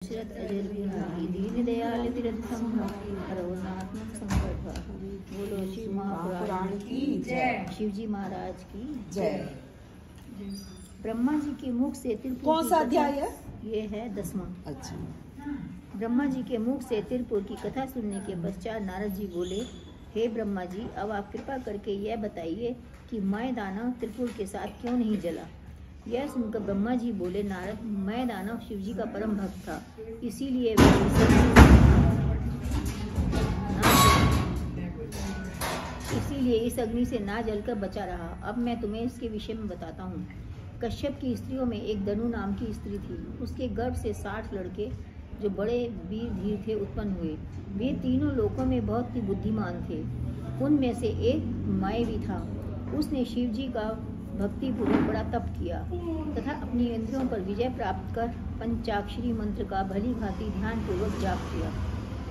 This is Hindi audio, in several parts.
शरद अजर बिहारी दीन दयाल विरध करुणात्मक संकट। बोलो शिव महापुराण की जय। शिव जी महाराज की जय। ब्रह्मा जी के मुख से त्रिपुर, कौन सा अध्याय है? ये है 10वां। अच्छा। ब्रह्मा जी के मुख से त्रिपुर की कथा सुनने के पश्चात नारद जी बोले, हे ब्रह्मा जी, अब आप कृपा करके यह बताइए कि मैं दानव त्रिपुर के साथ क्यों नहीं जला। यह सुनकर ब्रह्मा जी बोले, नारद, मैं दानव शिव जी का परम भक्त था, इसीलिए इस अग्नि से ना जलकर बचा रहा। अब मैं तुम्हें इसके विषय में बताता हूँ। कश्यप की स्त्रियों में एक दनु नाम की स्त्री थी। उसके गर्भ से 60 लड़के जो बड़े वीर धीर थे उत्पन्न हुए। वे तीनों लोकों में बहुत ही बुद्धिमान थे। उनमें से एक मैं भी था। उसने शिव जी का भक्ति पूर्वक बड़ा तप किया तथा अपनी इंद्रियों पर विजय प्राप्त कर पंचाक्षरी मंत्र का भली भांति ध्यान पूर्वक जाप किया।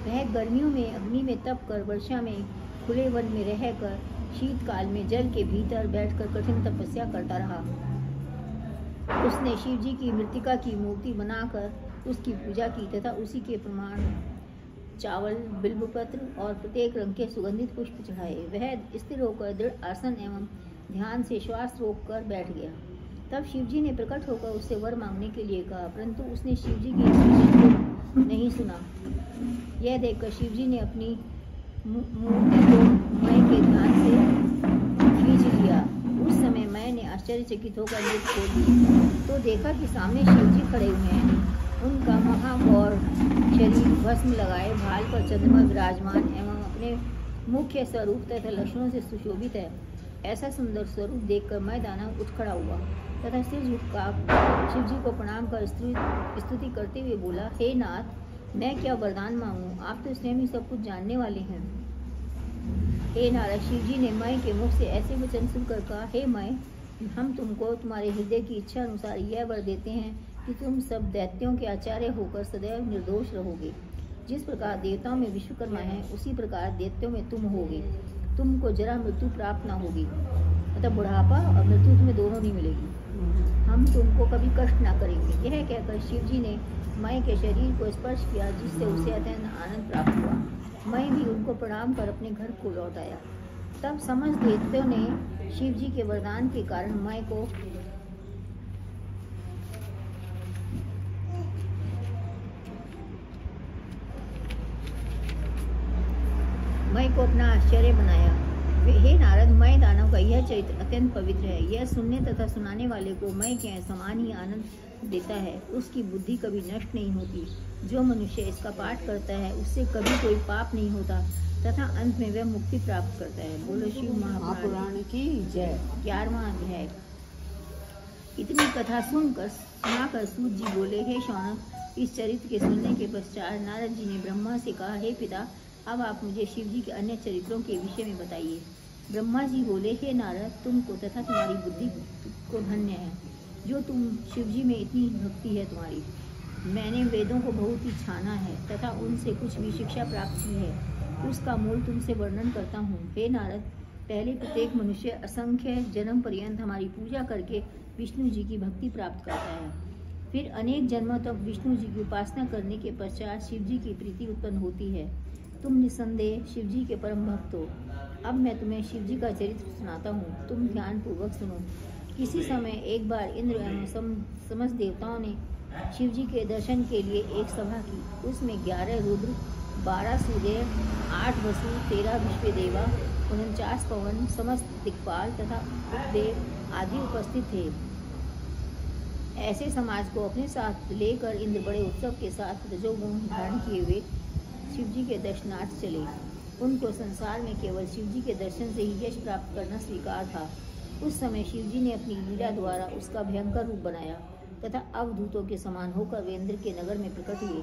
वह गर्मियों में अग्नि में तप कर, वर्षा में खुले वन में रहकर, शीतकाल में जल के भीतर बैठकर कठिन तपस्या करता रहा। उसने शिव जी की मृत्तिका की मूर्ति बनाकर उसकी पूजा की तथा उसी के प्रमाण चावल, बिल्वपत्र और प्रत्येक रंग के सुगंधित पुष्प चढ़ाए। वह स्थिर होकर दृढ़ आसन एवं ध्यान से श्वास रोक कर बैठ गया। तब शिव जी ने प्रकट होकर उससे वर मांगने के लिए कहा, परंतु उसने शिव जी के को नहीं सुना। यह देखकर शिव जी ने अपनी मूर्ति को मैं के ध्यान से खींच लिया। उस समय मैंने आश्चर्यचकित होकर नेत्र खोल दिए तो देखा कि सामने शिव जी खड़े हुए हैं। उनका महागौर शरीर भस्म लगाए भाल पर चंद्रमा विराजमान एवं अपने मुख्य स्वरूप तथा लक्षणों से सुशोभित है। ऐसा सुंदर स्वरूप देखकर मैं दानव उठ खड़ा हुआ तथा सिर झुकाकर शिव जी को प्रणाम कर स्तुति करते हुए बोला, हे नाथ, मैं क्या वरदान मांगूं? आप तो स्वयं ही सब कुछ जानने वाले हैं। हे नारद, शिव जी ने मैं के मुख से ऐसे वचन सुनकर कहा, हे मैं, हम तुमको तुम्हारे हृदय की इच्छा अनुसार यह वर देते हैं कि तुम सब दैत्यों के आचार्य होकर सदैव निर्दोष रहोगे। जिस प्रकार देवताओं में विश्वकर्मा है, उसी प्रकार दैत्यों में तुम होगे। तुमको जरा मृत्यु प्राप्त ना होगी, मतलब बुढ़ापा और मृत्यु तुम्हें दोनों नहीं मिलेगी। हम तुमको कभी कष्ट ना करेंगे। यह कहकर शिव जी ने मैं के शरीर को स्पर्श किया, जिससे उसे अत्यंत आनंद प्राप्त हुआ। मैं भी उनको प्रणाम कर अपने घर को लौट आया। तब समस्त देवताओं ने शिव जी के वरदान के कारण मैं को अपना आश्चर्य बनाया। हे नारद, मैं दानव का यह चरित्र अत्यंत पवित्र है। यह सुनने तथा सुनाने वाले को मैं के समान ही आनंद देता है। उसकी बुद्धि कभी नष्ट नहीं होती। जो मनुष्य इसका पाठ करता है उससे कभी कोई पाप नहीं होता तथा अंत में वह मुक्ति प्राप्त करता है। बोलो शिव महापुराण की जय। 11वां अध्याय। इतनी कथा सुनाकर सूत जी बोले, हे शौनक, इस चरित्र के सुनने के पश्चात नारद जी ने ब्रह्मा से कहा, हे पिता, अब आप मुझे शिव जी के अन्य चरित्रों के विषय में बताइए। ब्रह्मा जी बोले, हे नारद, तुमको तथा तुम्हारी बुद्धि को धन्य है जो तुम शिव जी में इतनी भक्ति है तुम्हारी। मैंने वेदों को बहुत ही छाना है तथा उनसे कुछ भी शिक्षा प्राप्त की है। उसका मूल तुमसे वर्णन करता हूँ। हे नारद, पहले प्रत्येक मनुष्य असंख्य जन्म पर्यंत हमारी पूजा करके विष्णु जी की भक्ति प्राप्त करता है। फिर अनेक जन्मों तक विष्णु जी की उपासना करने के पश्चात शिव जी की प्रीति उत्पन्न होती है। तुम निसंदेह शिव जी के परम भक्त हो। अब मैं तुम्हें शिव जी का चरित्र सुनाता हूँ, तुम ध्यान पूर्वक सुनो। किसी समय एक बार इंद्र एवं समस्त देवताओं ने शिव जी के दर्शन के लिए एक सभा की। उसमें 11 रुद्र, 12 सूर्य, 8 वसु, 13 विश्व देवा, 49 पवन, समस्त दिक्पाल तथा उपदेव आदि उपस्थित थे। ऐसे समाज को अपने साथ लेकर इंद्र बड़े उत्सव के साथ रजोगुण धारण किए हुए शिव जी के दर्शनार्थ चले। उनको संसार में केवल शिव जी के दर्शन से ही यश प्राप्त करना स्वीकार था। उस समय शिव जी ने अपनी लीला द्वारा उसका भयंकर रूप बनाया तथा अवधूतों के समान होकर वे इंद्र के नगर में प्रकट हुए।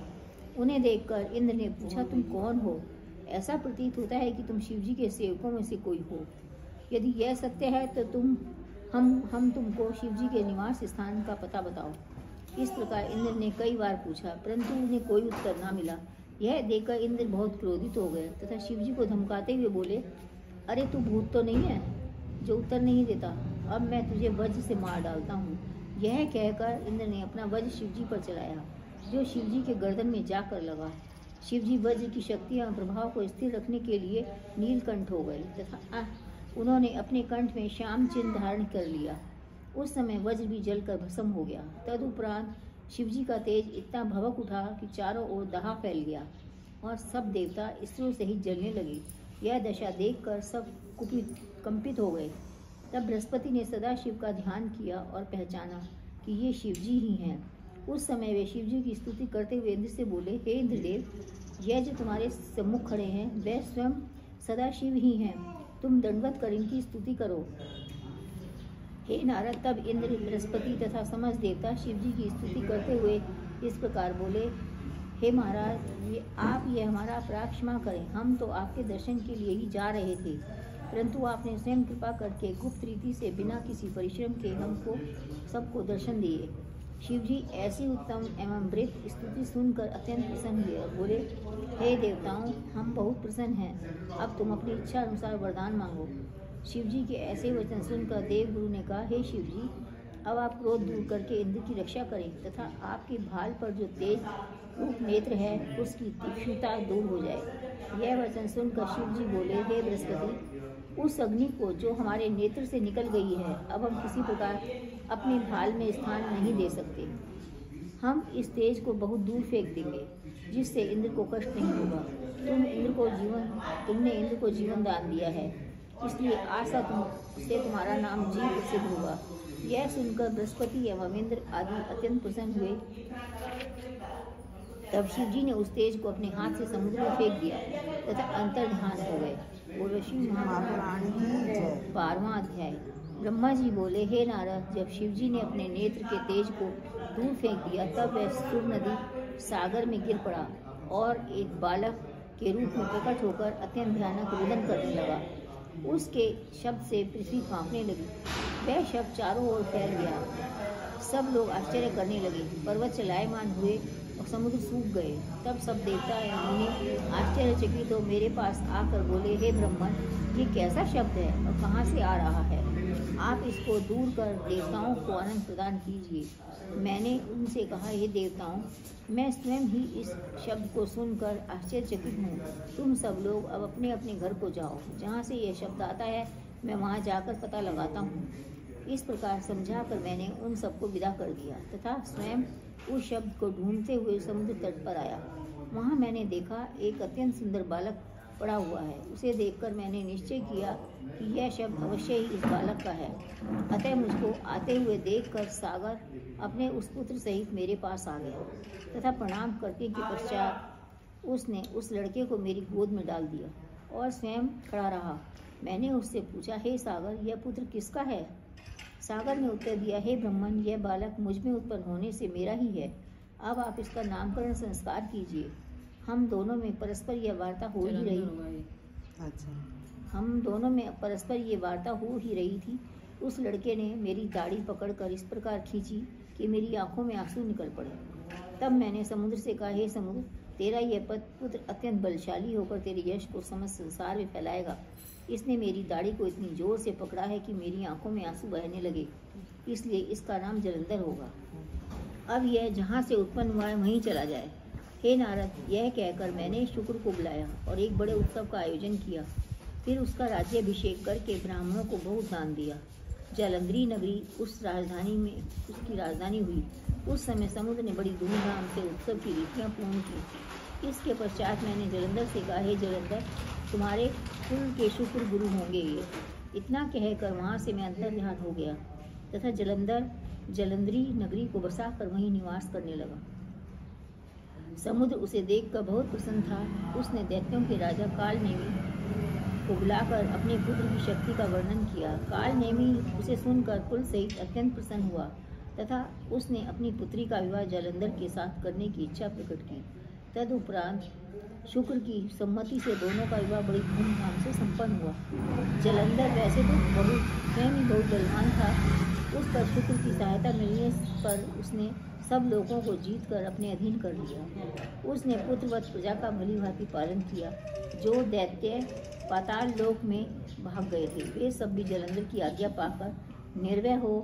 उन्हें देखकर इंद्र ने पूछा, तुम कौन हो? ऐसा प्रतीत होता है कि तुम शिव जी के सेवकों में से कोई हो। यदि यह सत्य है तो हम तुमको शिव जी के निवास स्थान का पता बताओ। इस प्रकार इंद्र ने कई बार पूछा, परंतु उन्हें कोई उत्तर न मिला। यह देखकर इंद्र बहुत क्रोधित हो गए तथा शिव जी को धमकाते हुए बोले, अरे तू भूत तो नहीं है जो उत्तर नहीं देता? अब मैं तुझे वज्र से मार डालता हूँ। यह कहकर इंद्र ने अपना वज्र शिव जी पर चलाया। जो शिवजी के गर्दन में जाकर लगा। शिवजी वज्र की शक्ति एवं प्रभाव को स्थिर रखने के लिए नीलकंठ हो गए तथा उन्होंने अपने कंठ में श्याम चिन्ह धारण कर लिया। उस समय वज्र भी जलकर भस्म हो गया। तदुपरांत शिवजी का तेज इतना भभक उठा कि चारों ओर दहा फैल गया और सब देवता स्त्रियों सहित जलने लगे। यह दशा देखकर सब कंपित हो गए। तब बृहस्पति ने सदाशिव का ध्यान किया और पहचाना कि ये शिवजी ही हैं। उस समय वे शिवजी की स्तुति करते हुए इंद्र से बोले, हे इंद्रदेव, यह जो तुम्हारे सम्मुख खड़े हैं वे स्वयं सदाशिव ही हैं। तुम दंडवत कर इनकी स्तुति करो। हे नारद, तब इंद्र, बृहस्पति तथा समस्त देवता शिवजी की स्तुति करते हुए इस प्रकार बोले, हे महाराज, आप ये हमारा अपराध क्षमा करें। हम तो आपके दर्शन के लिए ही जा रहे थे, परंतु आपने स्वयं कृपा करके गुप्त रीति से बिना किसी परिश्रम के हमको सबको दर्शन दिए। शिवजी ऐसी उत्तम एवं वृत स्तुति सुनकर अत्यंत प्रसन्न हुए। बोले, हे देवताओं, हम बहुत प्रसन्न हैं। अब तुम अपनी इच्छा अनुसार वरदान मांगो। शिवजी के ऐसे वचन सुनकर देवगुरु ने कहा, हे शिवजी, अब आप क्रोध दूर करके इंद्र की रक्षा करें तथा आपके भाल पर जो तेज रूप नेत्र है उसकी तीक्ष्णता दूर हो जाए। यह वचन सुनकर शिवजी बोले, हे बृहस्पति, उस अग्नि को जो हमारे नेत्र से निकल गई है अब हम किसी प्रकार अपने भाल में स्थान नहीं दे सकते। हम इस तेज को बहुत दूर फेंक देंगे जिससे इंद्र को कष्ट नहीं होगा। तुमने इंद्र को जीवन दान दिया है, इसलिए आशा से तुम्हारा नाम जीव प्रसिद्ध होगा। यह सुनकर बृहस्पति एवं इंद्र आदि अत्यंत प्रसन्न हुए। तब शिवजी ने उस तेज को अपने हाथ से समुद्र में फेंक दिया तथा अंतर्ध्यान हो गए। उर्वशी महापुराण की 12वां अध्याय। ब्रह्मा जी बोले, हे नारद, जब शिवजी ने अपने नेत्र के तेज को दूर फेंक दिया तब वह सुर नदी सागर में गिर पड़ा और एक बालक के रूप में प्रकट होकर अत्यंत भयानक रुदन करने लगा। उसके शब्द से पृथ्वी कांपने लगी। वह शब्द चारों ओर फैल गया। सब लोग आश्चर्य करने लगे। पर्वत चलायमान हुए और समुद्र सूख गए। तब सब देवता एवं मुनि आश्चर्यचकित हो मेरे पास आकर बोले, हे ब्रह्मन, ये कैसा शब्द है और कहाँ से आ रहा है? आप इसको दूर कर देवताओं को आनंद प्रदान कीजिए। मैंने उनसे कहा, हे देवताओं, मैं स्वयं ही इस शब्द को सुनकर आश्चर्यचकित हूँ। तुम सब लोग अब अपने अपने घर को जाओ। जहाँ से यह शब्द आता है मैं वहाँ जाकर पता लगाता हूँ। इस प्रकार समझाकर मैंने उन सबको विदा कर दिया तथा स्वयं उस शब्द को ढूंढते हुए समुद्र तट पर आया। वहाँ मैंने देखा एक अत्यंत सुंदर बालक पड़ा हुआ है। उसे देखकर मैंने निश्चय किया कि यह शब्द अवश्य ही इस बालक का है। अतः मुझको आते हुए देखकर सागर अपने उस पुत्र सहित मेरे पास आ गया तथा प्रणाम करने के पश्चात उसने उस लड़के को मेरी गोद में डाल दिया और स्वयं खड़ा रहा। मैंने उससे पूछा, हे सागर, यह पुत्र किसका है? सागर ने उत्तर दिया, हे ब्रह्मन, यह बालक मुझ में उत्पन्न होने से मेरा ही है। अब आप इसका नामकरण संस्कार कीजिए। हम दोनों में परस्पर यह वार्ता हो ही रही। हम दोनों में परस्पर ये वार्ता हो ही रही थी। उस लड़के ने मेरी दाढ़ी पकड़कर इस प्रकार खींची कि मेरी आंखों में आंसू निकल पड़े। तब मैंने समुद्र से कहा, हे समुद्र, तेरा यह पुत्र अत्यंत बलशाली होकर तेरे यश को समस्त संसार में फैलाएगा। इसने मेरी दाढ़ी को इतनी जोर से पकड़ा है कि मेरी आंखों में आंसू बहने लगे, इसलिए इसका नाम जलंधर होगा। अब यह जहाँ से उत्पन्न हुआ है वहीं चला जाए। हे नारद, यह कहकर मैंने शुक्र को बुलाया और एक बड़े उत्सव का आयोजन किया। फिर उसका राज्याभिषेक करके ब्राह्मणों को बहुत दान दिया। जालंधरी नगरी उसकी राजधानी हुई। उस समय समुद्र ने बड़ी धूमधाम से उत्सव की रीतियाँ पूर्ण की। इसके पश्चात मैंने जलंधर से कहा, हे जलंधर, तुम्हारे कुल के शुक्र गुरु होंगे ये। इतना कहकर वहाँ से मैं अंतर्ध्यान हो गया तथा जालंधरी नगरी को बसाकर वहीं निवास करने लगा। समुद्र उसे देखकर बहुत प्रसन्न था। उसने दैत्यों के राजा कालनेमी को बुलाकर अपने पुत्र की शक्ति का वर्णन किया। कालनेमी उसे सुनकर कुल सहित अत्यंत प्रसन्न हुआ तथा उसने अपनी पुत्री का विवाह जालंधर के साथ करने की इच्छा प्रकट की। तदुपरांत शुक्र की सम्मति से दोनों का विवाह बड़ी धूमधाम से संपन्न हुआ। जालंधर वैसे तो स्वयं ही बहुत बलवान था। उस पर शुक्र की सहायता मिलने पर उसने सब लोगों को जीत कर अपने अधीन कर लिया। उसने पुत्रवत प्रजा का भलीभांति पालन किया। जो दैत्य पाताल लोक में भाग गए थे वे सब भी जालंधर की आज्ञा पाकर निर्भय हो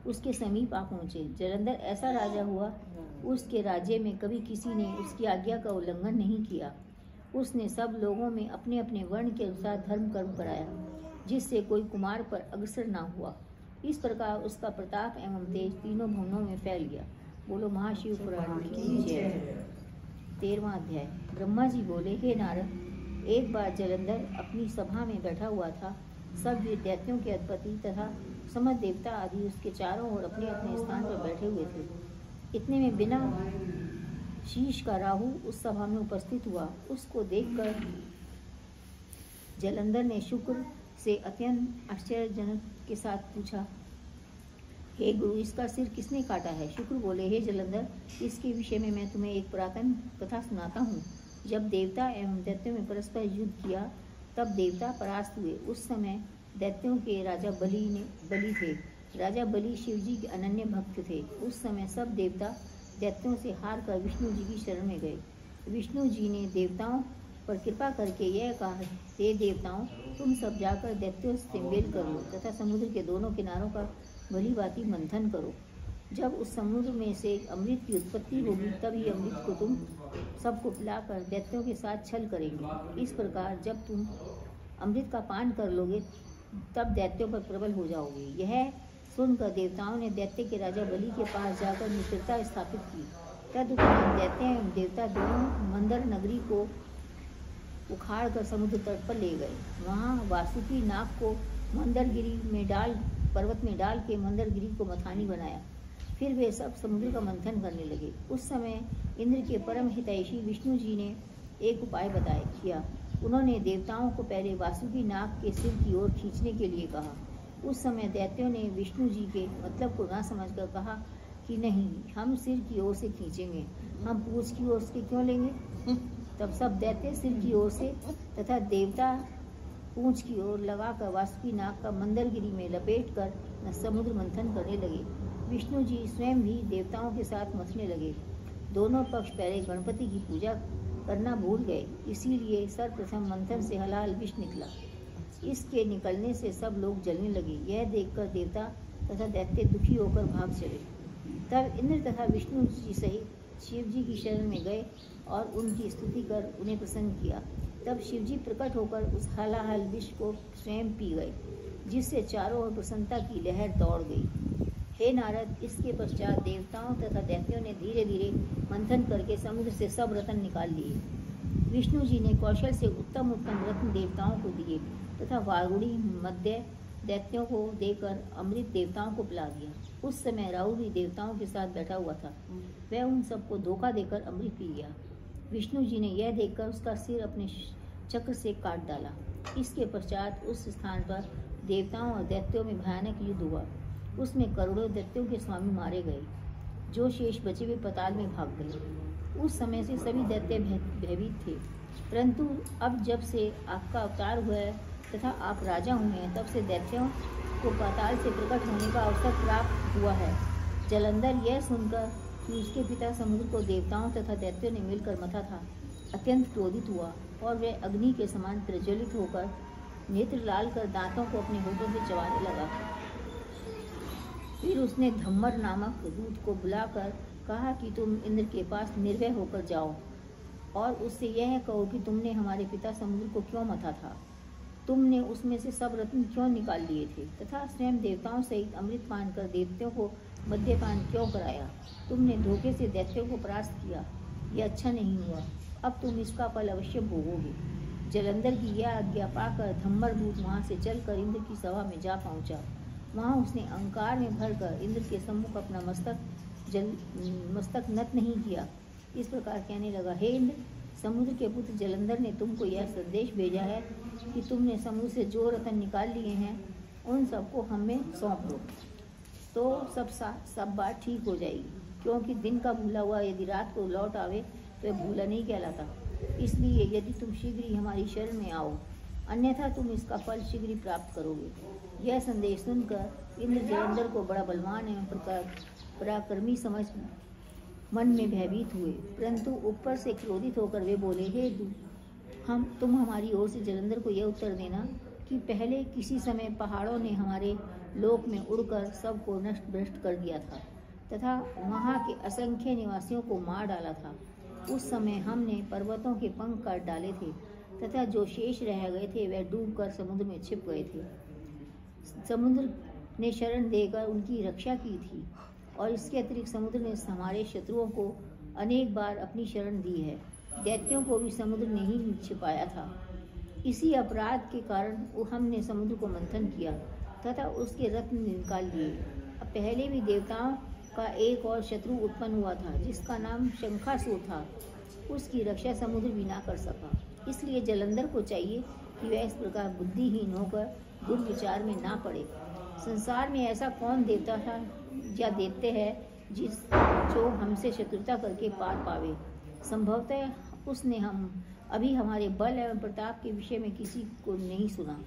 उसके समीप आ पहुँचे। जालंधर ऐसा राजा हुआ उसके राज्य में कभी किसी ने उसकी आज्ञा का उल्लंघन नहीं किया। उसने सब लोगों में अपने अपने वर्ण के अनुसार धर्म कर्म कराया, जिससे कोई कुमार पर अग्रसर ना हुआ। इस प्रकार उसका प्रताप एवं तेज तीनों भुवनों में फैल गया। बोलो महाशिव पुराण की जय। 13वां अध्याय। ब्रह्मा जी बोले, हे नारद, एक बार जलंधर अपनी सभा में बैठा हुआ था। सब वीर दैत्यों के अधिपति तथा समस्त देवता आदि उसके चारों ओर अपने अपने स्थान पर बैठे हुए थे। इतने में बिना शीश का राहु उस सभा में उपस्थित हुआ। उसको देखकर जलंधर ने शुक्र से अत्यंत आश्चर्यजनक के साथ पूछा, हे गुरु, इसका सिर किसने काटा है? शुक्र बोले, हे जलंधर, इसके विषय में मैं तुम्हें एक पुरातन कथा सुनाता हूँ। जब देवता एवं दैत्यों में परस्पर युद्ध किया, तब देवता परास्त हुए। उस समय दैत्यों के राजा बलि थे। राजा बलि शिव जी के अनन्य भक्त थे। उस समय सब देवता दैत्यों से हार कर विष्णु जी की शरण में गए। विष्णु जी ने देवताओं पर कृपा करके यह कहा, हे देवताओं, तुम सब जाकर दैत्यों से मेल कर लो तथा समुद्र के दोनों किनारों का भली भांति मंथन करो। जब उस समुद्र में से अमृत की उत्पत्ति होगी, तब ही अमृत को तुम सबको पिलाकर दैत्यों के साथ छल करेंगे। इस प्रकार जब तुम अमृत का पान कर लोगे, तब दैत्यों पर प्रबल हो जाओगे। यह सुनकर देवताओं ने दैत्य के राजा बलि के पास जाकर मित्रता स्थापित की। तदुपरांत दैत्य एवं देवता दोनों मंदर नगरी को उखाड़ कर समुद्र तट पर ले गए। वहाँ वासुकी नाग को मंदरगिरी में पर्वत में डाल के मंदरगिरी को मथानी बनाया। फिर वे सब समुद्र का मंथन करने लगे। उस समय इंद्र के परम हितैषी विष्णु जी ने एक उपाय किया। उन्होंने देवताओं को पहले वासुकी नाग के सिर की ओर खींचने के लिए कहा। उस समय दैत्यों ने विष्णु जी के मतलब को न समझकर कहा कि नहीं, हम सिर की ओर से खींचेंगे, हम पूंछ की ओर से क्यों लेंगे? तब सब दैत्य सिर की ओर से तथा देवता पूंछ की ओर लगाकर वासुकी नाग का मंदरगिरी में लपेट कर समुद्र मंथन करने लगे। विष्णु जी स्वयं भी देवताओं के साथ मथने लगे। दोनों पक्ष पहले गणपति की पूजा करना भूल गए, इसीलिए सर्वप्रथम मंथन से हलाल विष निकला। इसके निकलने से सब लोग जलने लगे। यह देखकर देवता तथा दैत्य दुखी होकर भाग चले। तब इंद्र तथा विष्णु जी सहित शिव जी की शरण में गए और उनकी स्तुति कर उन्हें प्रसन्न किया। तब शिव जी प्रकट होकर उस हलाहल विष को स्वयं पी गए, जिससे चारों ओर प्रसन्नता की लहर दौड़ गई। हे नारद, इसके पश्चात देवताओं तथा दैत्यों ने धीरे धीरे मंथन करके समुद्र से सब रत्न निकाल लिए। विष्णु जी ने कौशल से उत्तम उत्तम रत्न देवताओं को दिए तथा वारुणी मध्य दैत्यों को देकर अमृत देवताओं को पिला दिया। उस समय राहु भी देवताओं के साथ बैठा हुआ था। वह उन सबको धोखा देकर अमृत पी गया। विष्णु जी ने यह देखकर उसका सिर अपने चक्र से काट डाला। इसके पश्चात उस स्थान पर देवताओं और दैत्यों में भयानक युद्ध हुआ। उसमें करोड़ों दैत्यों के स्वामी मारे गए, जो शेष बचे हुए पाताल में भाग गए। उस समय से सभी दैत्य भयभीत थे। परंतु अब जब से आपका अवतार हुआ है तथा आप राजा हुए हैं, तब से दैत्यों को पाताल से प्रकट होने का अवसर प्राप्त हुआ है। जलंधर यह सुनकर कि उसके पिता समुद्र को देवताओं तथा दैत्यों ने मिलकर मथा था, अत्यंत क्रोधित हुआ और वह अग्नि के समान प्रज्वलित होकर नेत्र लाल कर दांतों को अपने होठों से चबाने लगा। फिर उसने धम्मर नामक दूत को बुलाकर कहा कि तुम इंद्र के पास निर्भय होकर जाओ और उससे यह कहो कि तुमने हमारे पिता समुद्र को क्यों मथा था, तुमने उसमें से सब रत्न क्यों निकाल लिए थे तथा स्वयं देवताओं सहित अमृत पान कर देवताओं को मद्यपान क्यों कराया। तुमने धोखे से दैत्यों को परास्त किया, यह अच्छा नहीं हुआ। अब तुम इसका फल अवश्य भोगोगे। जलंधर की यह आज्ञा पाकर धम्मर दूत वहाँ से चलकर इंद्र की सभा में जा पहुँचा। वहाँ उसने अहंकार में भरकर इंद्र के सम्मुख अपना मस्तक नत नहीं किया। इस प्रकार कहने लगा, हे इंद्र, समुद्र के पुत्र जलंधर ने तुमको यह संदेश भेजा है कि तुमने समुद्र से जो रत्न निकाल लिए हैं उन सबको हमें सौंप दो, तो सब बात ठीक हो जाएगी। क्योंकि दिन का भूला हुआ यदि रात को लौट आवे तो यह भूला नहीं कहलाता। इसलिए यदि तुम शीघ्र ही हमारी शरण में आओ, अन्यथा तुम इसका फल शीघ्र ही प्राप्त करोगे। यह संदेश सुनकर इंद्र जलंधर को बड़ा बलवान एवं पराक्रमी समझ मन में भयभीत हुए, परंतु ऊपर से क्रोधित होकर वे बोले, हे तुम हमारी ओर से जलंधर को यह उत्तर देना कि पहले किसी समय पहाड़ों ने हमारे लोक में उड़कर सबको नष्ट भ्रष्ट कर दिया था। तथा वहाँ के असंख्य निवासियों को मार डाला था। उस समय हमने पर्वतों के पंख काट डाले थे तथा जो शेष रह गए थे वह डूबकर समुद्र में छिप गए थे। समुद्र ने शरण देकर उनकी रक्षा की थी और इसके अतिरिक्त समुद्र ने हमारे शत्रुओं को अनेक बार अपनी शरण दी है। दैत्यों को भी समुद्र ने ही छिपाया था। इसी अपराध के कारण हमने समुद्र को मंथन किया तथा उसके रत्न निकाल लिए। अब पहले भी देवताओं का एक और शत्रु उत्पन्न हुआ था जिसका नाम शंखासुर था। उसकी रक्षा समुद्र भी ना कर सका। इसलिए जलंधर को चाहिए कि वह इस प्रकार बुद्धिहीन होकर दुर्विचार में ना पड़े। संसार में ऐसा कौन देवता था या देते हैं जो हमसे शत्रुता करके पार पावे। संभवतः उसने अभी हमारे बल एवं प्रताप के विषय में किसी को नहीं सुना।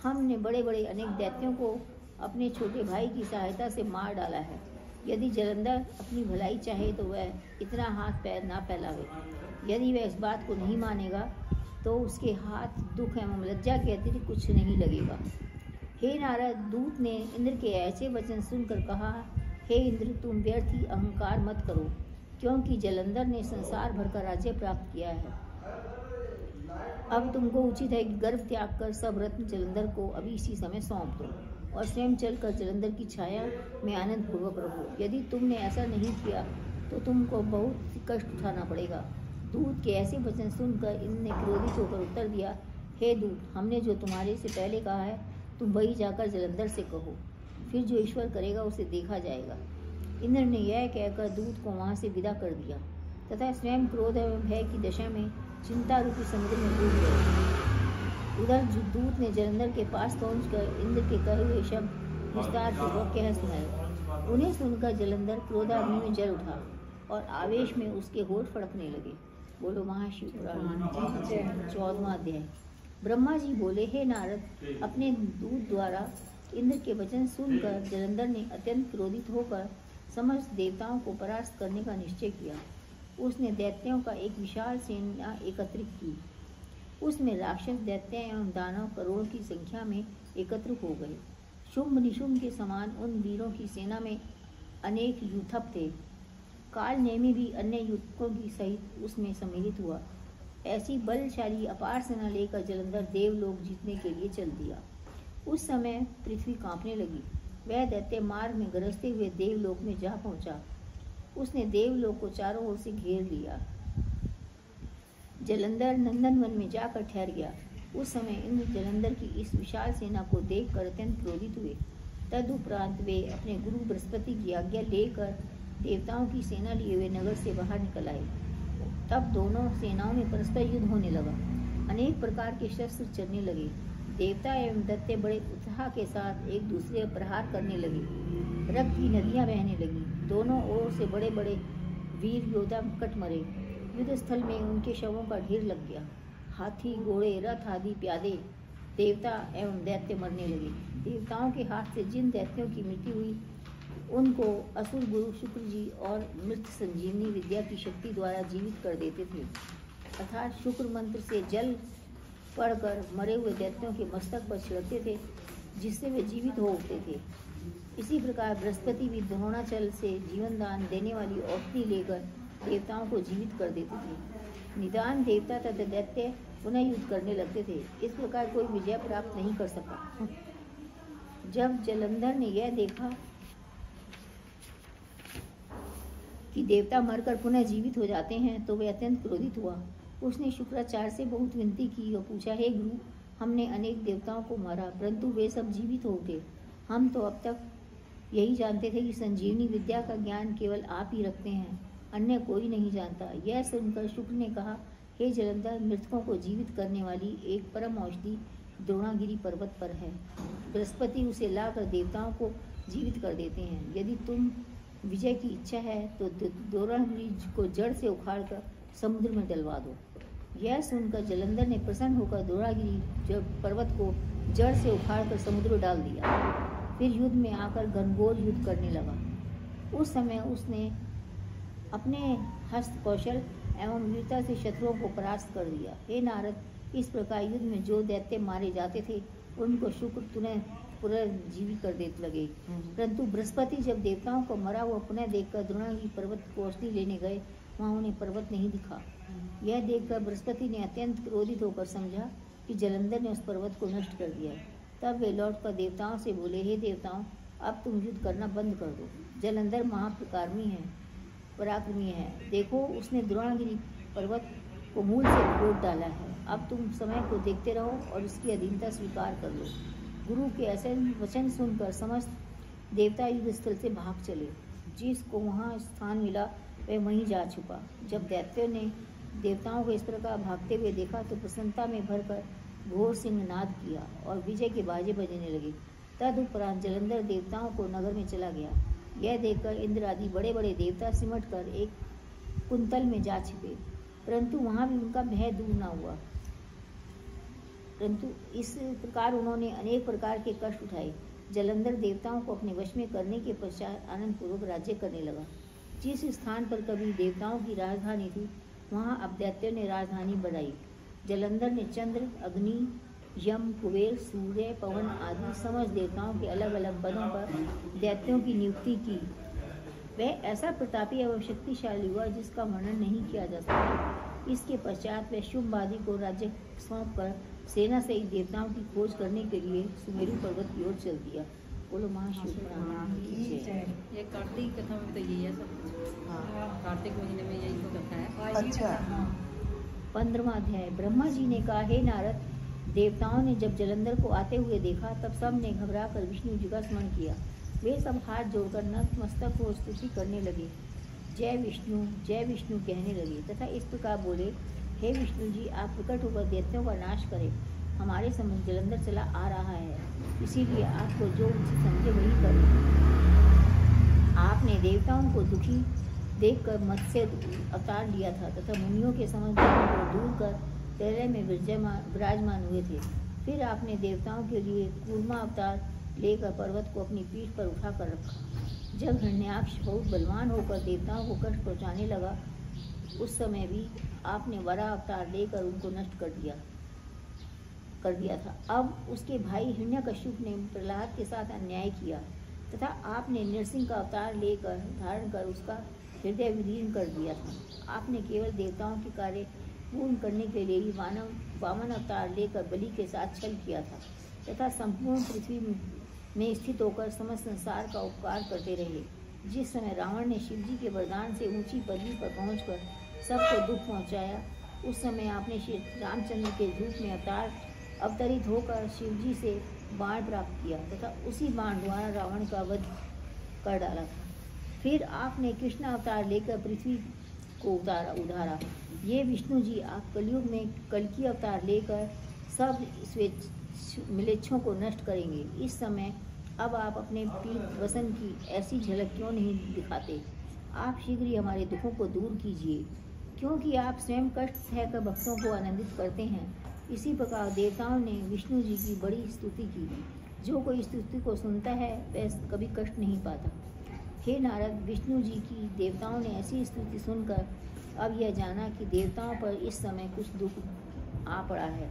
हमने बड़े बड़े अनेक दैत्यों को अपने छोटे भाई की सहायता से मार डाला है। यदि जलंधर अपनी भलाई चाहे तो वह इतना हाथ पैर ना फैलावे। यदि वह इस बात को नहीं मानेगा तो उसके हाथ दुख एवं लज्जा के अतिरिक्त कुछ नहीं लगेगा। हे नारद, दूत ने इंद्र के ऐसे वचन सुनकर कहा, हे इंद्र, तुम व्यर्थ ही अहंकार मत करो, क्योंकि जलंधर ने संसार भर का राज्य प्राप्त किया है। अब तुमको उचित है कि गर्भ त्याग कर सब रत्न जलंधर को अभी इसी समय सौंप दो और स्वयं चलकर जलंधर की छाया में आनंद पूर्वक रहो। यदि तुमने ऐसा नहीं किया तो तुमको बहुत कष्ट उठाना पड़ेगा। दूत के ऐसे वचन सुनकर इंद्र ने क्रोधित होकर उत्तर दिया, हे दूत, हमने जो तुम्हारे से पहले कहा है तुम वही जाकर जलंधर से कहो, फिर जो ईश्वर करेगा उसे देखा जाएगा। इंद्र ने यह कहकर दूत को वहाँ से विदा कर दिया तथा स्वयं क्रोध एवं भय की दशा में चिंता रूपी समुद्र में डूब गए। उधर दूत ने जलंधर के पास पहुंचकर इंद्र के कहे हुए शब्द विस्तार पूर्वक कह सुनाए। उन्हें सुनकर जलंधर क्रोधाग्नि में जल उठा और आवेश में उसके होठ फड़कने लगे। बोलो महाशिव पुराण 14वां अध्याय। ब्रह्मा जी बोले, हे नारद, अपने दूत द्वारा इंद्र के वचन सुनकर जलंधर ने अत्यंत क्रोधित होकर समस्त देवताओं को परास्त करने का निश्चय किया। उसने दैत्यों का एक विशाल सेना एकत्रित की। उसमें राक्षस, दैत्य एवं दानव करोड़ों की संख्या में एकत्र हो गए। शुंभ निशुंभ के समान उन वीरों की सेना में अनेक यूथप थे। काल नेमी भी अन्य युद्धकों की सहित उसमें सम्मिलित हुआ। ऐसी बलशाली अपार सेना लेकर जलंधर देवलोक जीतने के लिए चल दिया। उस समय पृथ्वी कांपने लगी। वह दैत्य मार्ग में गरजते हुए देवलोक में जा पहुंचा। उसने देवलोक को चारों ओर से घेर लिया। जलंधर नंदनवन में जाकर ठहर गया। उस समय इंद्र जलंधर की इस विशाल सेना को देखकर अत्यंत क्रोधित हुए। तदुपरांत वे अपने गुरु बृहस्पति की आज्ञा लेकर देवताओं की सेना लिए हुए नगर से बाहर निकल आए। तब दोनों सेनाओं में परस्पर युद्ध होने लगा। अनेक प्रकार के शस्त्र चलने लगे। देवता एवं दैत्य बड़े उत्साह के साथ एक दूसरे पर प्रहार करने लगे। रक्त की नदियां बहने लगी। दोनों ओर से बड़े बड़े वीर योद्धा कट मरे। युद्ध स्थल में उनके शवों का ढेर लग गया। हाथी, घोड़े, रथ आदि प्यादे देवता एवं दैत्य मरने लगे। देवताओं के हाथ से जिन दैत्यों की मृत्यु हुई उनको असुर गुरु शुक्र जी और मृत संजीवनी विद्या की शक्ति द्वारा जीवित कर देते थे। अर्थात शुक्र मंत्र से जल पढ़कर मरे हुए दैत्यों के मस्तक पर छिड़कते थे, जिससे वे जीवित हो उठते थे। इसी प्रकार बृहस्पति भी द्रोणाचल से जीवन दान देने वाली औषधि लेकर देवताओं को जीवित कर देते थे। निदान देवता तथा दैत्य पुनः युद्ध करने लगते थे। इस प्रकार कोई विजय प्राप्त नहीं कर सका। जब जलंधर ने यह देखा कि देवता मरकर पुनः जीवित हो जाते हैं तो वे अत्यंत क्रोधित हुआ। उसने शुक्राचार्य से बहुत विनती की और पूछा, हे गुरु, हमने अनेक देवताओं को मारा परंतु वे सब जीवित हो उठे। हम तो अब तक यही जानते थे कि संजीवनी विद्या का ज्ञान केवल आप ही रखते हैं, अन्य कोई नहीं जानता। यह सुनकर शुक्र ने कहा, हे जलंधर, मृतकों को जीवित करने वाली एक परम औषधि द्रोणागिरी पर्वत पर है। बृहस्पति उसे लाकर देवताओं को जीवित कर देते हैं। यदि तुम विजय की इच्छा है तो द्रोणागिरी को जड़ से उखाड़कर समुद्र में डलवा दो। यह सुनकर जलंधर ने प्रसन्न होकर द्रोणागिरी पर्वत को जड़ से उखाड़कर समुद्र में डाल दिया। फिर युद्ध में आकर घनघोर युद्ध करने लगा। उस समय उसने अपने हस्त कौशल एवं वीरता से शत्रुओं को परास्त कर दिया। हे नारद, इस प्रकार युद्ध में जो दैत्य मारे जाते थे उनको शुक्र पुनर्जीवित कर देने लगे। परंतु बृहस्पति जब देवताओं को मरा हुआ पुनः देखकर द्रोणागिरि पर्वत को औषधि लेने गए, वहाँ उन्हें पर्वत नहीं दिखा। यह देखकर बृहस्पति ने अत्यंत क्रोधित होकर समझा कि जलंधर ने उस पर्वत को नष्ट कर दिया। तब वे लौटकर देवताओं से बोले, हे देवताओं, अब तुम युद्ध करना बंद कर दो। जलंधर पराक्रमी है। देखो, उसने द्रोणागिरि पर्वत को मूल से तोड़ डाला है। अब तुम समय को देखते रहो और उसकी अधीनता स्वीकार कर लो। गुरु के ऐसे वचन सुनकर समस्त देवता युद्ध स्थल से भाग चले। जिसको वहाँ स्थान मिला वह वहीं जा छुपा। जब दैत्यों ने देवताओं को इस प्रकार भागते हुए देखा तो प्रसन्नता में भरकर घोर सिंहनाद किया और विजय के बाजे बजने लगे। तदुपरांत जलंधर देवताओं को नगर में चला गया। यह देखकर इंद्र आदि बड़े बड़े देवता सिमट कर एक कुंतल में जा छिपे, परंतु वहां भी उनका भय दूर न हुआ। परंतु इस प्रकार उन्होंने अनेक प्रकार के कष्ट उठाए। जलंधर देवताओं को अपने वश में करने के पश्चात आनंद पूर्वक राज्य करने लगा। जिस स्थान पर कभी देवताओं की राजधानी थी, वहां अब दैत्यों ने राजधानी बनाई। जलंधर ने चंद्र, अग्नि, यम, कुबेर, सूर्य, पवन आदि समस्त देवताओं के अलग अलग पदों पर दैत्यों की नियुक्ति की। वह ऐसा प्रतापी एवं शक्तिशाली हुआ जिसका वर्णन नहीं किया जा सकता। इसके पश्चात वह शुंभ आदि को राज्य सौंप कर सेना सहित देवताओं की खोज करने के लिए सुमेरु पर्वत की ओर चल दिया। बोलो महाशिव की जय। ये कार्तिक कथा में तो यही है सब कुछ। कार्तिक महीने में यही तो कथा है। अच्छा। 15वां अध्याय। ब्रह्मा जी ने कहा, हे नारद, देवताओं ने जब जलंधर को आते हुए देखा तब सब ने घबराकर विष्णु जी का स्मरण किया। वे सब हाथ जोड़कर नतमस्तक हो स्तुति करने लगे, जय विष्णु कहने लगे तथा इस प्रकार बोले, हे विष्णु जी, आप प्रकट होकर दैत्यों का नाश करें। हमारे समझ जलंधर चला आ रहा है, इसीलिए आपको जो उचित समझे वही करें। आपने देवताओं को दुखी देखकर मत्स्य अवतार लिया था तथा मुनियों के समझदारों को दूर कर तेरे में विराजमान हुए थे। फिर आपने देवताओं के लिए कूर्मा अवतार लेकर पर्वत को अपनी पीठ पर उठा कर रखा। जब हिरण्याक्ष बहुत बलवान होकर देवताओं को कष्ट पहुँचाने लगा, उस समय भी आपने वराह अवतार लेकर उनको नष्ट कर दिया था। अब उसके भाई हिरण्यकश्यप ने प्रहलाद के साथ अन्याय किया तथा आपने नरसिंह का अवतार लेकर धारण कर उसका हृदय विदीर्ण कर दिया था। आपने केवल देवताओं के कार्य पूर्ण करने के लिए ही वामन अवतार लेकर बलि के साथ छल किया था तथा संपूर्ण पृथ्वी में स्थित होकर समस्त संसार का उपकार करते रहे। जिस समय रावण ने शिवजी के वरदान से ऊंची पदवी पर पहुंचकर सबको दुख पहुंचाया, उस समय आपने श्री रामचंद्र के रूप में अवतरित होकर शिवजी से बाण प्राप्त किया तथा उसी बाण द्वारा रावण का वध कर डाला था। फिर आपने कृष्ण अवतार लेकर पृथ्वी को उधारा। ये विष्णु जी, आप कलयुग में कल्कि अवतार लेकर सब मिलेच्छों को नष्ट करेंगे। इस समय अब आप अपने पीठ वसन की ऐसी झलक क्यों नहीं दिखाते? आप शीघ्र ही हमारे दुखों को दूर कीजिए, क्योंकि आप स्वयं कष्ट सहकर भक्तों को आनंदित करते हैं। इसी प्रकार देवताओं ने विष्णु जी की बड़ी स्तुति की। जो कोई स्तुति को सुनता है वह कभी कष्ट नहीं पाता। हे नारद, विष्णु जी की देवताओं ने ऐसी स्तुति सुनकर अब यह जाना कि देवताओं पर इस समय कुछ दुख आ पड़ा है,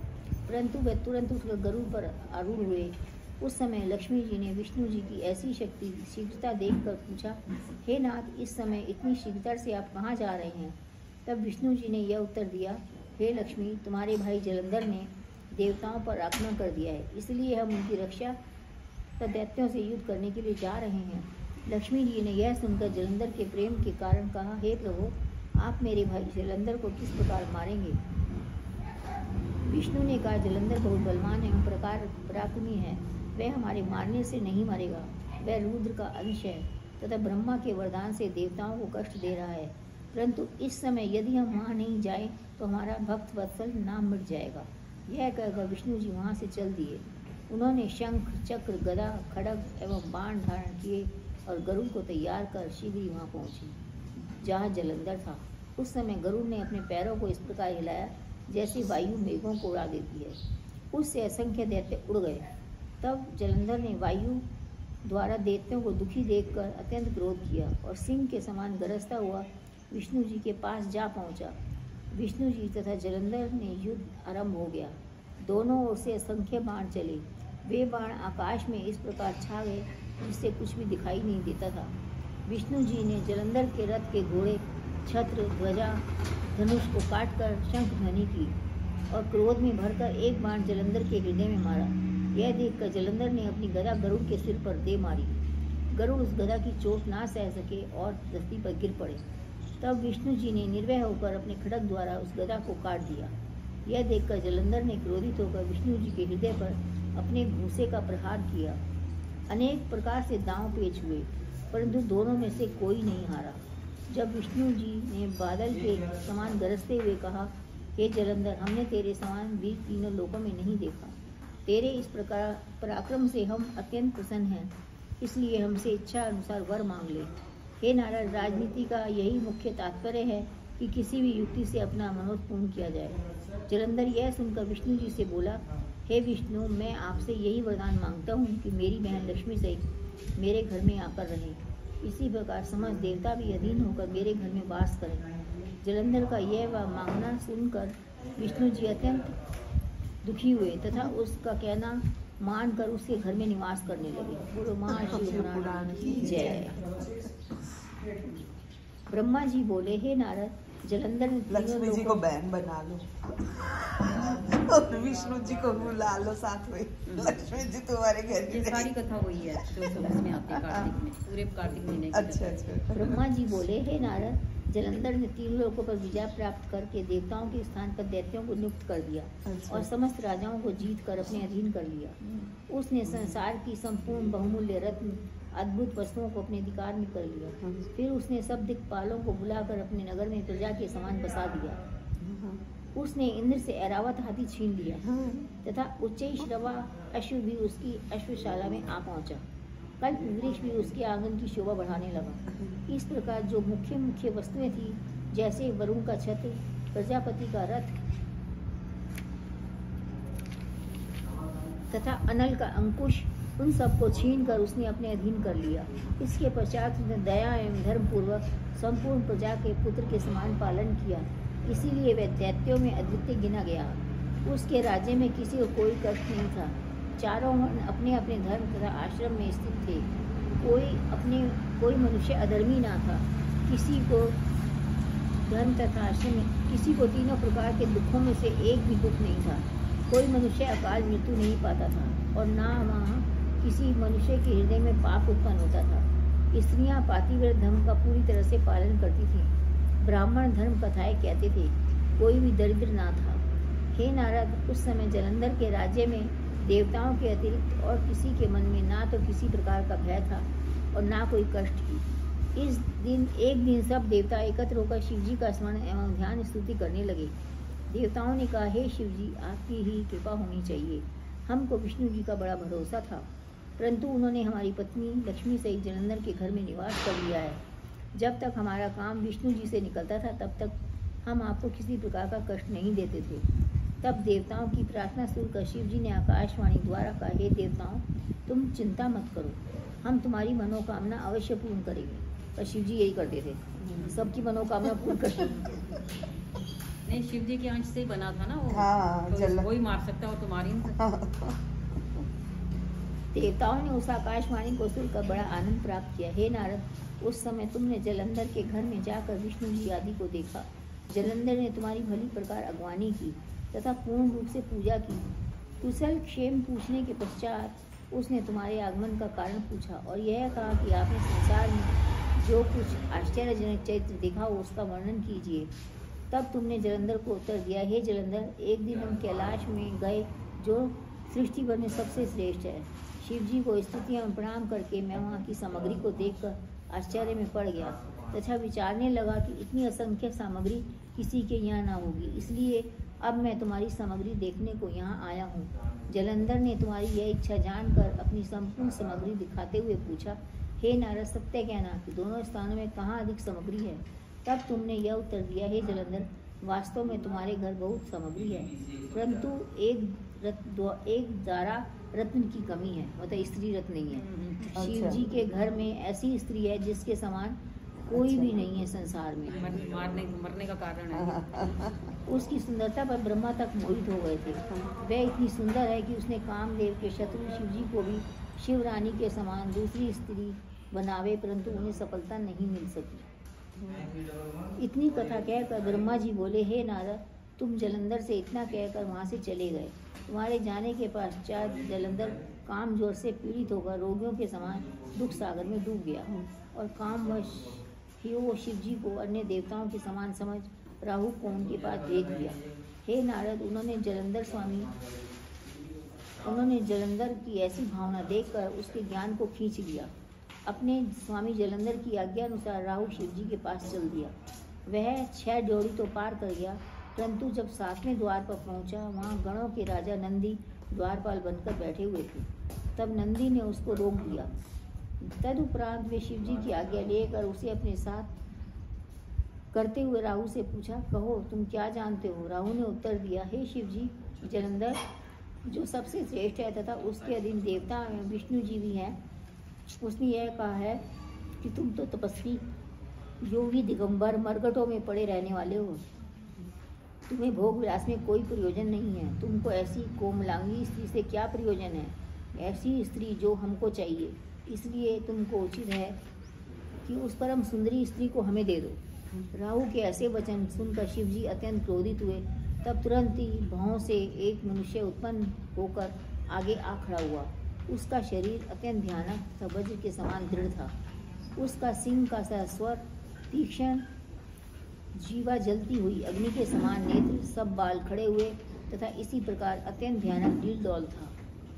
परंतु वे तुरंत उठकर गरुड़ पर आरूढ़ हुए। उस समय लक्ष्मी जी ने विष्णु जी की ऐसी शीघ्रता देखकर पूछा, हे नाथ, इस समय इतनी शीघ्रता से आप कहाँ जा रहे हैं? तब विष्णु जी ने यह उत्तर दिया, हे लक्ष्मी, तुम्हारे भाई जलंधर ने देवताओं पर आक्रमण कर दिया है, इसलिए हम उनकी रक्षा तथा दैत्यों से युद्ध करने के लिए जा रहे हैं। लक्ष्मी जी ने यह सुनकर जलंधर के प्रेम के कारण कहा, हे प्रभु, आप मेरे भाई जलंधर को किस प्रकार मारेंगे? विष्णु ने कहा, जलंधर बहुत बलवान एवं पराक्रमी है, वह हमारे मारने से नहीं मरेगा। वह रुद्र का अंश है तथा ब्रह्मा के वरदान से देवताओं को कष्ट दे रहा है, परंतु इस समय यदि हम वहाँ नहीं जाएं तो हमारा भक्त वत्सल नाम मिट जाएगा। यह कहकर विष्णु जी वहाँ से चल दिए। उन्होंने शंख, चक्र, गदा, खड्ग एवं बाण धारण किए और गरुड़ को तैयार कर शीघ्र ही वहाँ पहुँचे जहाँ जलंधर था। उस समय गरुड़ ने अपने पैरों को इस प्रकार हिलाया जैसे वायु मेघों को उड़ा देती है। उससे असंख्य दैत्य उड़ गए। तब जलंधर ने वायु द्वारा दैत्यों को दुखी देखकर अत्यंत क्रोध किया और सिंह के समान गरजता हुआ विष्णु जी के पास जा पहुंचा। विष्णु जी तथा जलंधर ने युद्ध आरंभ हो गया। दोनों ओर से असंख्य बाण चले। वे बाण आकाश में इस प्रकार छा गए जिससे कुछ भी दिखाई नहीं देता था। विष्णु जी ने जलंधर के रथ के घोड़े, छत्र, ध्वजा, धनुष को काटकर शंख ध्वनि की और क्रोध में भरकर एक बाण जलंधर के हृदय में मारा। यह देखकर जलंधर ने अपनी गदा गरुड़ के सिर पर दे मारी। गरुड़ उस गदा की चोट ना सह सके और धरती पर गिर पड़े। तब विष्णु जी ने निर्भय होकर अपने खड्ग द्वारा उस गदा को काट दिया। यह देखकर जलंधर ने क्रोधित होकर विष्णु जी के हृदय पर अपने घूंसे का प्रहार किया। अनेक प्रकार से दांव पेच हुए, परंतु दोनों में से कोई नहीं हारा। जब विष्णु जी ने बादल के समान गरजते हुए कहा, हे जलंधर, हमने तेरे समान वीर तीनों लोकों में नहीं देखा। तेरे इस प्रकार पराक्रम से हम अत्यंत प्रसन्न हैं, इसलिए हमसे इच्छा अनुसार वर मांग ले। हे नारद, राजनीति का यही मुख्य तात्पर्य है कि किसी भी युक्ति से अपना मनोरथ पूर्ण किया जाए। जलंधर यह सुनकर विष्णु जी से बोला, हे विष्णु, मैं आपसे यही वरदान मांगता हूँ कि मेरी बहन लक्ष्मी सहित मेरे घर में आकर रहे। इसी प्रकार समस्त देवता भी अधीन होकर मेरे घर में वास करें। जलंधर का यह मांगना सुनकर विष्णु जी अत्यंत दुखी हुए तथा उसका कहना मानकर उसके घर में निवास करने लगे। बोलो महाशिव पुराण की जय। ब्रह्मा जी बोले, हे नारद, जलंधर ने लक्ष्मी जी को बहन बना लो और विष्णु जी को बुला लो साथ में। लक्ष्मी जी तुम्हारे घर की। ये सारी कथा वही है जो समझ में आती है कार्तिक में, पूरे कार्तिक महीने की। अच्छा। ब्रह्मा जी बोले, हे नारद, जलंधर ने तीन लोकों पर विजय प्राप्त करके देवताओं के स्थान पर दैत्यों को नियुक्त कर दिया और समस्त राजाओं को जीत कर अपने अधीन कर लिया। उसने संसार की संपूर्ण बहुमूल्य रत्न, अद्भुत वस्तुओं को अपने अधिकार में कर लिया। फिर उसने सब दिक्पालों को बुलाकर अपने नगर में प्रजा के समान बसा दिया। उसने इंद्र से ऐरावत हाथी छीन लिया तथा उच्चैश्रवा अश्व भी उसकी अश्वशाला में आ पहुंचा। कल्प वृक्ष भी उसके आंगन की शोभा बढ़ाने लगा। इस प्रकार जो मुख्य मुख्य वस्तुएं थी, जैसे वरुण का छत्र, प्रजापति का रथ तथा अनल का अंकुश, उन सबको छीन कर उसने अपने अधीन कर लिया। इसके पश्चात उसने दया एवं धर्म पूर्वक संपूर्ण प्रजा के पुत्र के समान पालन किया, इसीलिए वह दैत्यों में अद्वितीय गिना गया। उसके राज्य में किसी को कोई कष्ट नहीं था। चारों वर्ण अपने अपने धर्म तथा आश्रम में स्थित थे। कोई मनुष्य अधर्मी ना था। किसी को धर्म तथा आश्रम में किसी को तीनों प्रकार के दुखों में से एक भी दुख नहीं था। कोई मनुष्य अकाल मृत्यु नहीं पाता था और ना वहाँ किसी मनुष्य के हृदय में पाप उत्पन्न होता था। स्त्रियां पातिव्रत धर्म का पूरी तरह से पालन करती थीं। ब्राह्मण धर्म कथाएं कहते थे। कोई भी दरिद्र ना था। हे नारद, उस समय जलंधर के राज्य में देवताओं के अतिरिक्त और किसी के मन में ना तो किसी प्रकार का भय था और ना कोई कष्ट की। एक दिन सब देवता एकत्र होकर शिव जी का स्मरण एवं ध्यान स्तुति करने लगे। देवताओं ने कहा, हे शिव जी, आपकी ही कृपा होनी चाहिए। हमको विष्णु जी का बड़ा भरोसा था, परंतु उन्होंने हमारी पत्नी लक्ष्मी सहित जलंधर के घर में निवास कर लिया है। जब तक हमारा काम विष्णु जी से निकलता था, तब तक हम आपको किसी प्रकार का कष्ट नहीं देते थे। तब देवताओं की प्रार्थना सुनकर शिव जी ने आकाशवाणी द्वारा कहा, हे देवताओं, तुम चिंता मत करो, हम तुम्हारी मनोकामना अवश्य पूर्ण करेंगे। और शिव जी यही करते थे, सबकी मनोकामना पूर्ण करते थे। नहीं, शिव जी के अंश से ही बना था ना वो। हाँ, तो वही मार सकता और तुम्हारी देवताओं ने उस आकाशवाणी को सुनकर बड़ा आनंद प्राप्त किया। हे नारद, उस समय तुमने जलंधर के घर में जाकर विष्णु जी आदि को देखा। जलंधर ने तुम्हारी भली प्रकार अगवानी की तथा पूर्ण रूप से पूजा की। कुशल क्षेम पूछने के पश्चात उसने तुम्हारे आगमन का कारण पूछा और यह कहा कि आपने संसार में जो कुछ आश्चर्यजनक चरित्र देखा हो उसका वर्णन कीजिए। तब तुमने जलंधर को उत्तर दिया, हे जलंधर, एक दिन हम कैलाश में गए जो सृष्टि भर में सबसे श्रेष्ठ है। शिव जी को स्तुतियां प्रणाम करके मैं वहाँ की सामग्री को देखकर आश्चर्य में पड़ गया तथा विचारने लगा कि इतनी असंख्य सामग्री किसी के यहाँ ना होगी, इसलिए अब मैं तुम्हारी सामग्री देखने को यहाँ आया हूँ। जलंधर ने तुम्हारी यह इच्छा जानकर अपनी संपूर्ण सामग्री दिखाते हुए पूछा, हे नारद, सत्य कहना कि दोनों स्थानों में कहाँ अधिक सामग्री है। तब तुमने यह उत्तर दिया, हे जलंधर, वास्तव में तुम्हारे घर बहुत सामग्री है, परंतु एक दारा रत्न की कमी है, मतलब स्त्री रत्न नहीं है। शिव जी के घर में ऐसी स्त्री है जिसके समान कोई भी नहीं है संसार में। मरने का कारण है। उसकी सुंदरता पर ब्रह्मा तक मोहित हो गए थे। वह इतनी सुंदर है कि उसने कामदेव के शत्रु शिवजी को भी शिव रानी के समान दूसरी स्त्री बनावे, परंतु उन्हें सफलता नहीं मिल सकी। इतनी कथा कहकर ब्रह्मा जी बोले, हे नारद, तुम जलंधर से इतना कहकर वहाँ से चले गए। तुम्हारे जाने के पश्चात जलंधर काम जोर से पीड़ित होकर रोगियों के समान दुख सागर में डूब गया और कामवश ही वो शिव जी को अन्य देवताओं के समान समझ राहु को उनके पास भेज दिया। हे नारद, उन्होंने जलंधर की ऐसी भावना देखकर उसके ज्ञान को खींच लिया। अपने स्वामी जलंधर की आज्ञा अनुसार राहु शिव जी के पास चल दिया। वह 6 जोड़ी तो पार कर गया, परंतु जब 7वें द्वार पर पहुंचा, वहां गणों के राजा नंदी द्वारपाल बनकर बैठे हुए थे। तब नंदी ने उसको रोक दिया। तदुपरांत वे शिव जी की आज्ञा लेकर उसे अपने साथ करते हुए राहु से पूछा, कहो तुम क्या जानते हो? राहु ने उत्तर दिया, हे शिव जी, जलंधर जो सबसे श्रेष्ठ है तथा उसके अधीन देवता विष्णु जी भी हैं, उसने यह कहा है कि तुम तो तपस्वी योगी दिगंबर मरघटों में पड़े रहने वाले हो। तुम्हें भोग विलास में कोई प्रयोजन नहीं है। तुमको ऐसी कोमलांगी स्त्री से क्या प्रयोजन है? ऐसी स्त्री जो हमको चाहिए। इसलिए तुमको उचित है कि उस परम सुंदरी स्त्री को हमें दे दो। राहु के ऐसे वचन सुनकर शिव जी अत्यंत क्रोधित हुए। तब तुरंत ही भौं से एक मनुष्य उत्पन्न होकर आगे आ खड़ा हुआ। उसका शरीर अत्यंत भयानक तथा वज्र के समान दृढ़ था। उसका सिंह का सा स्वर तीक्ष्ण, जीवा जलती हुई अग्नि के समान नेत्र, सब बाल खड़े हुए तथा इसी प्रकार अत्यंत भयानक डील-डौल था।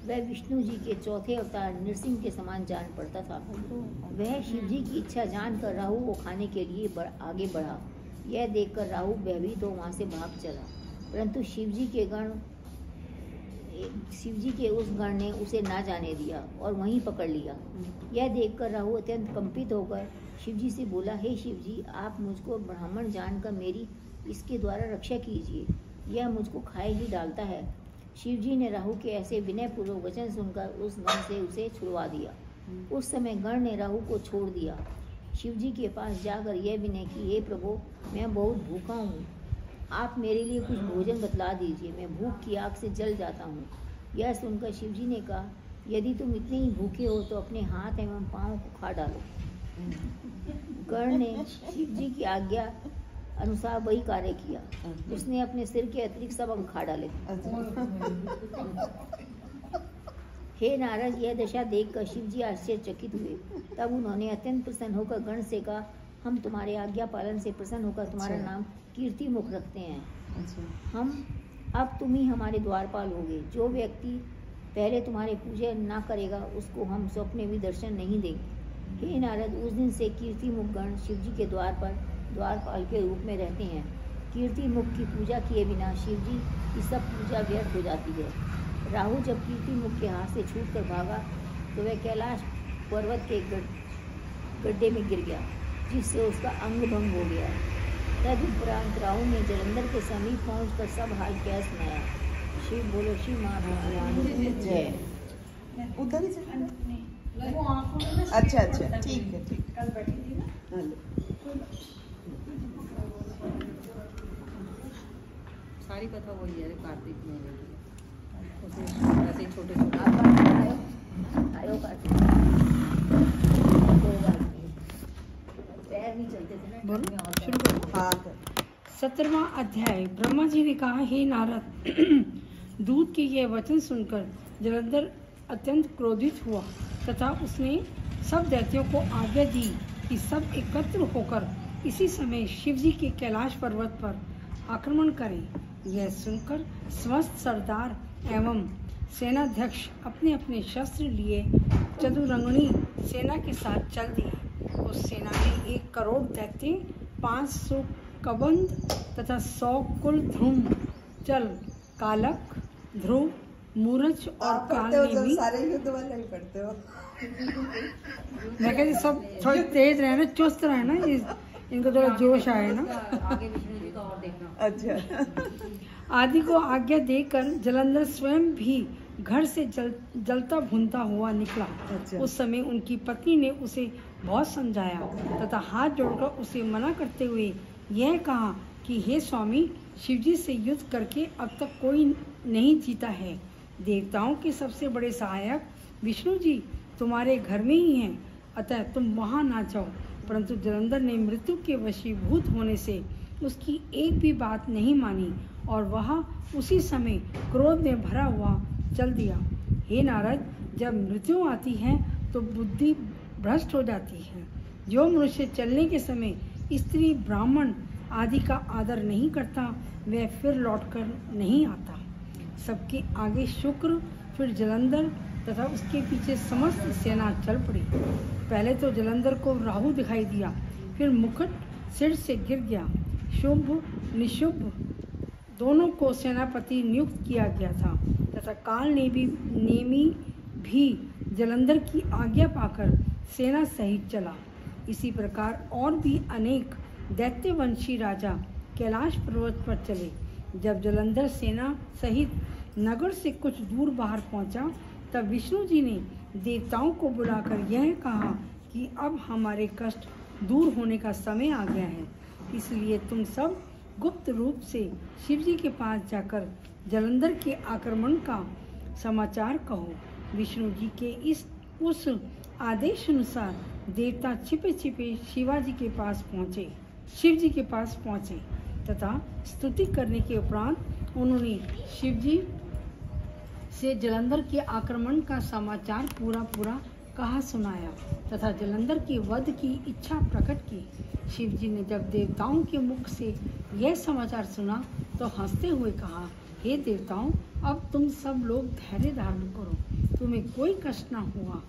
वह विष्णु जी के चौथे अवतार नृसिंह के समान जान पड़ता था। वह शिव जी की इच्छा जानकर राहु को खाने के लिए आगे बढ़ा। यह देखकर राहु भयभीत हो वहाँ से भाग चला, परंतु शिव जी के उस गण ने उसे ना जाने दिया और वहीं पकड़ लिया। यह देखकर राहु अत्यंत कंपित होकर शिव जी से बोला, हे शिव जी, आप मुझको ब्राह्मण जानकर मेरी इसके द्वारा रक्षा कीजिए, यह मुझको खाए ही डालता है। शिव जी ने राहु के ऐसे विनयपूर्वक वचन सुनकर उस गण से उसे छुड़वा दिया। उस समय गण ने राहु को छोड़ दिया। शिव जी के पास जाकर यह विनय की, हे प्रभु, मैं बहुत भूखा हूँ, आप मेरे लिए कुछ भोजन बतला दीजिए, मैं भूख की आग से जल जाता हूँ। यह सुनकर शिव जी ने कहा, यदि तुम इतने ही भूखे हो तो अपने हाथ एवं पाँव को खा डालो। गण ने शिव जी की आज्ञा अनुसार वही कार्य किया। उसने अपने सिर के अतिरिक्त सब अंग खा डाले। हे नारद, यह दशा देखकर शिव जी आश्चर्यचकित हुए। तब उन्होंने अत्यंत प्रसन्न होकर गण से कहा, हम तुम्हारे आज्ञा पालन से प्रसन्न होकर तुम्हारा नाम कीर्ति मुख रखते हैं। अब तुम ही हमारे द्वारपाल होगे। जो व्यक्ति पहले तुम्हारे पूजन ना करेगा उसको हम स्वप्न भी दर्शन नहीं देंगे। हे नारद, उस दिन से कीर्ति मुख गण शिव जी के द्वार पर द्वारपाल के रूप में रहते हैं। कीर्ति मुख की पूजा किए बिना शिव जी की सब पूजा व्यर्थ हो जाती है। राहु जब कीर्ति मुख के हाथ से छूटकर भागा तो वह कैलाश पर्वत के गड्ढे में गिर गया, जिससे उसका अंग भंग हो गया। तदुपरांत राहु ने जलंधर के समीप पहुंचकर सब हाल कह सुनाया। शिव बोलो, शिव महाराज जय। उधर ही अच्छा ठीक है, ठीक। कल बैठी थी ना। सारी कथा वही है कार्तिक में। ऐसे छोटे आयो कार्तिक पैर नहीं चलते थे ना। बोलो, शुरू करो। 17वां अध्याय। ब्रह्मा जी ने कहा, हे नारद, दूत के ये वचन सुनकर जलंधर अत्यंत क्रोधित हुआ तथा उसने सब दैत्यों को आज्ञा दी कि सब एकत्र होकर इसी समय शिव जी के कैलाश पर्वत पर आक्रमण करें। यह सुनकर समस्त सरदार एवं सेनाध्यक्ष अपने अपने शस्त्र लिए चतुरंगणी सेना के साथ चल दिए। उस सेना में 1 करोड़ दैत्य, 500 कबंध तथा 100 कुल ध्रुम, चल, कालक, ध्रुव, मूरज और काल ने भी। सारे युद्ध वाले ही पढ़ते हो। मैं कहती सब थोड़े तेज रहे ना, चुस्त रहे ना, इनको थोड़ा जोश आए ना। आगे विष्णु जी का और देखना। अच्छा। आदि को आज्ञा देकर जलंधर स्वयं भी घर से जलता भुनता हुआ निकला। अच्छा। उस समय उनकी पत्नी ने उसे बहुत समझाया तथा हाथ जोड़कर उसे मना करते हुए यह कहा कि हे स्वामी, शिवजी से युद्ध करके अब तक कोई नहीं जीता है। देवताओं के सबसे बड़े सहायक विष्णु जी तुम्हारे घर में ही हैं, अतः तुम वहाँ ना जाओ। परंतु जलंधर ने मृत्यु के वशीभूत होने से उसकी एक भी बात नहीं मानी और वह उसी समय क्रोध में भरा हुआ चल दिया। हे नारद, जब मृत्यु आती है तो बुद्धि भ्रष्ट हो जाती है। जो मनुष्य चलने के समय स्त्री, ब्राह्मण आदि का आदर नहीं करता, वह फिर लौटकर नहीं आता। सबके आगे शुक्र, फिर जलंधर तथा उसके पीछे समस्त सेना चल पड़ी। पहले तो जलंधर को राहु दिखाई दिया, फिर मुकुट सिर से गिर गया। शुभ निशुभ दोनों को सेनापति नियुक्त किया गया था तथा काल नेमी भी जलंधर की आज्ञा पाकर सेना सहित चला। इसी प्रकार और भी अनेक दैत्यवंशी राजा कैलाश पर्वत पर चले। जब जलंधर सेना सहित नगर से कुछ दूर बाहर पहुंचा, तब विष्णु जी ने देवताओं को बुलाकर यह कहा कि अब हमारे कष्ट दूर होने का समय आ गया है, इसलिए तुम सब गुप्त रूप से शिव जी के पास जाकर जलंधर के आक्रमण का समाचार कहो। विष्णु जी के उस आदेश अनुसार देवता छिपे छिपे शिव जी के पास पहुँचे तथा स्तुति करने के उपरांत उन्होंने शिव जी से जलंधर के आक्रमण का समाचार पूरा कहा सुनाया तथा जलंधर के वध की इच्छा प्रकट की। शिव जी ने जब देवताओं के मुख से यह समाचार सुना तो हंसते हुए कहा, हे देवताओं, अब तुम सब लोग धैर्य धारण करो, तुम्हें कोई कष्ट न हुआ।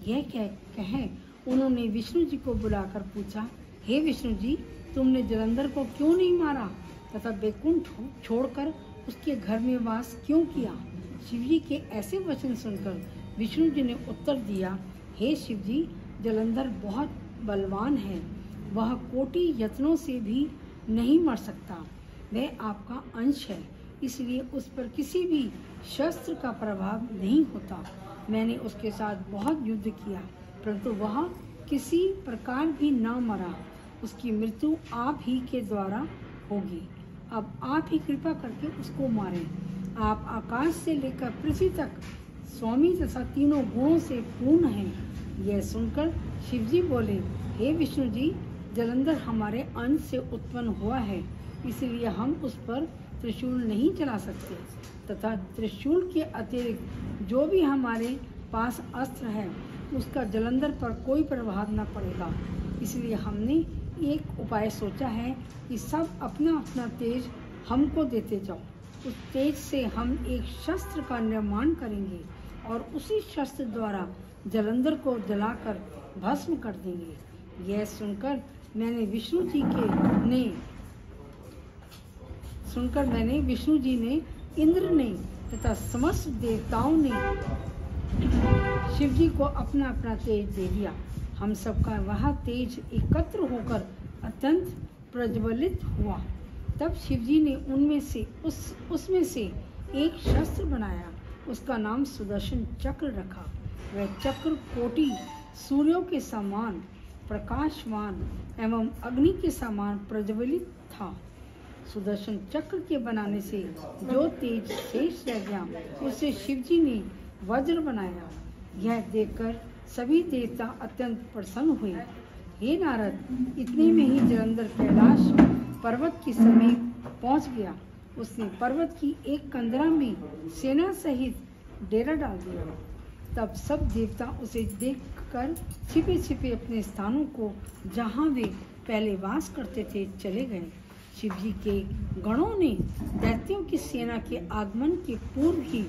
यह कह उन्होंने विष्णु जी को बुलाकर पूछा, हे विष्णु जी, तुमने जलंधर को क्यों नहीं मारा तथा बैकुंठ छोड़कर उसके घर में वास क्यों किया? शिव जी के ऐसे वचन सुनकर विष्णु जी ने उत्तर दिया, हे शिव जी, जलंधर बहुत बलवान है, वह कोटि यत्नों से भी नहीं मर सकता। वह आपका अंश है, इसलिए उस पर किसी भी शस्त्र का प्रभाव नहीं होता। मैंने उसके साथ बहुत युद्ध किया, परंतु वह किसी प्रकार भी न मरा। उसकी मृत्यु आप ही के द्वारा होगी। अब आप ही कृपा करके उसको मारें। आप आकाश से लेकर पृथ्वी तक स्वामी तथा तीनों गुणों से पूर्ण हैं। यह सुनकर शिवजी बोले, हे विष्णु जी, जलंधर हमारे अंश से उत्पन्न हुआ है, इसलिए हम उस पर त्रिशूल नहीं चला सकते तथा त्रिशूल के अतिरिक्त जो भी हमारे पास अस्त्र है उसका जलंधर पर कोई प्रभाव न पड़ेगा। इसलिए हमने एक उपाय सोचा है कि सब अपना अपना तेज हमको देते जाओ। उस तेज से हम एक शस्त्र का निर्माण करेंगे और उसी शस्त्र द्वारा जलंधर को जलाकर भस्म कर देंगे। यह सुनकर मैंने विष्णु जी ने इंद्र ने तथा समस्त देवताओं ने शिव जी को अपना अपना तेज दे दिया। हम सबका वह तेज एकत्र होकर अत्यंत प्रज्वलित हुआ। तब शिव जी ने उसमें से एक शस्त्र बनाया, उसका नाम सुदर्शन चक्र रखा। वह चक्र कोटि सूर्यों के समान प्रकाशवान एवं अग्नि के समान प्रज्वलित था। सुदर्शन चक्र के बनाने से जो तेज शेष रह गया उसे शिव जी ने वज्र बनाया। यह देखकर सभी देवता अत्यंत प्रसन्न हुए। हे नारद, इतने में ही जलंधर कैलाश पर्वत के समीप पहुंच गया। उसने पर्वत की एक कंदरा में सेना सहित डेरा डाल दिया। तब सब देवता उसे देखकर छिपे छिपे अपने स्थानों को जहां वे पहले वास करते थे चले गए। शिवजी के गणों ने दैत्यों की सेना के आगमन के पूर्व ही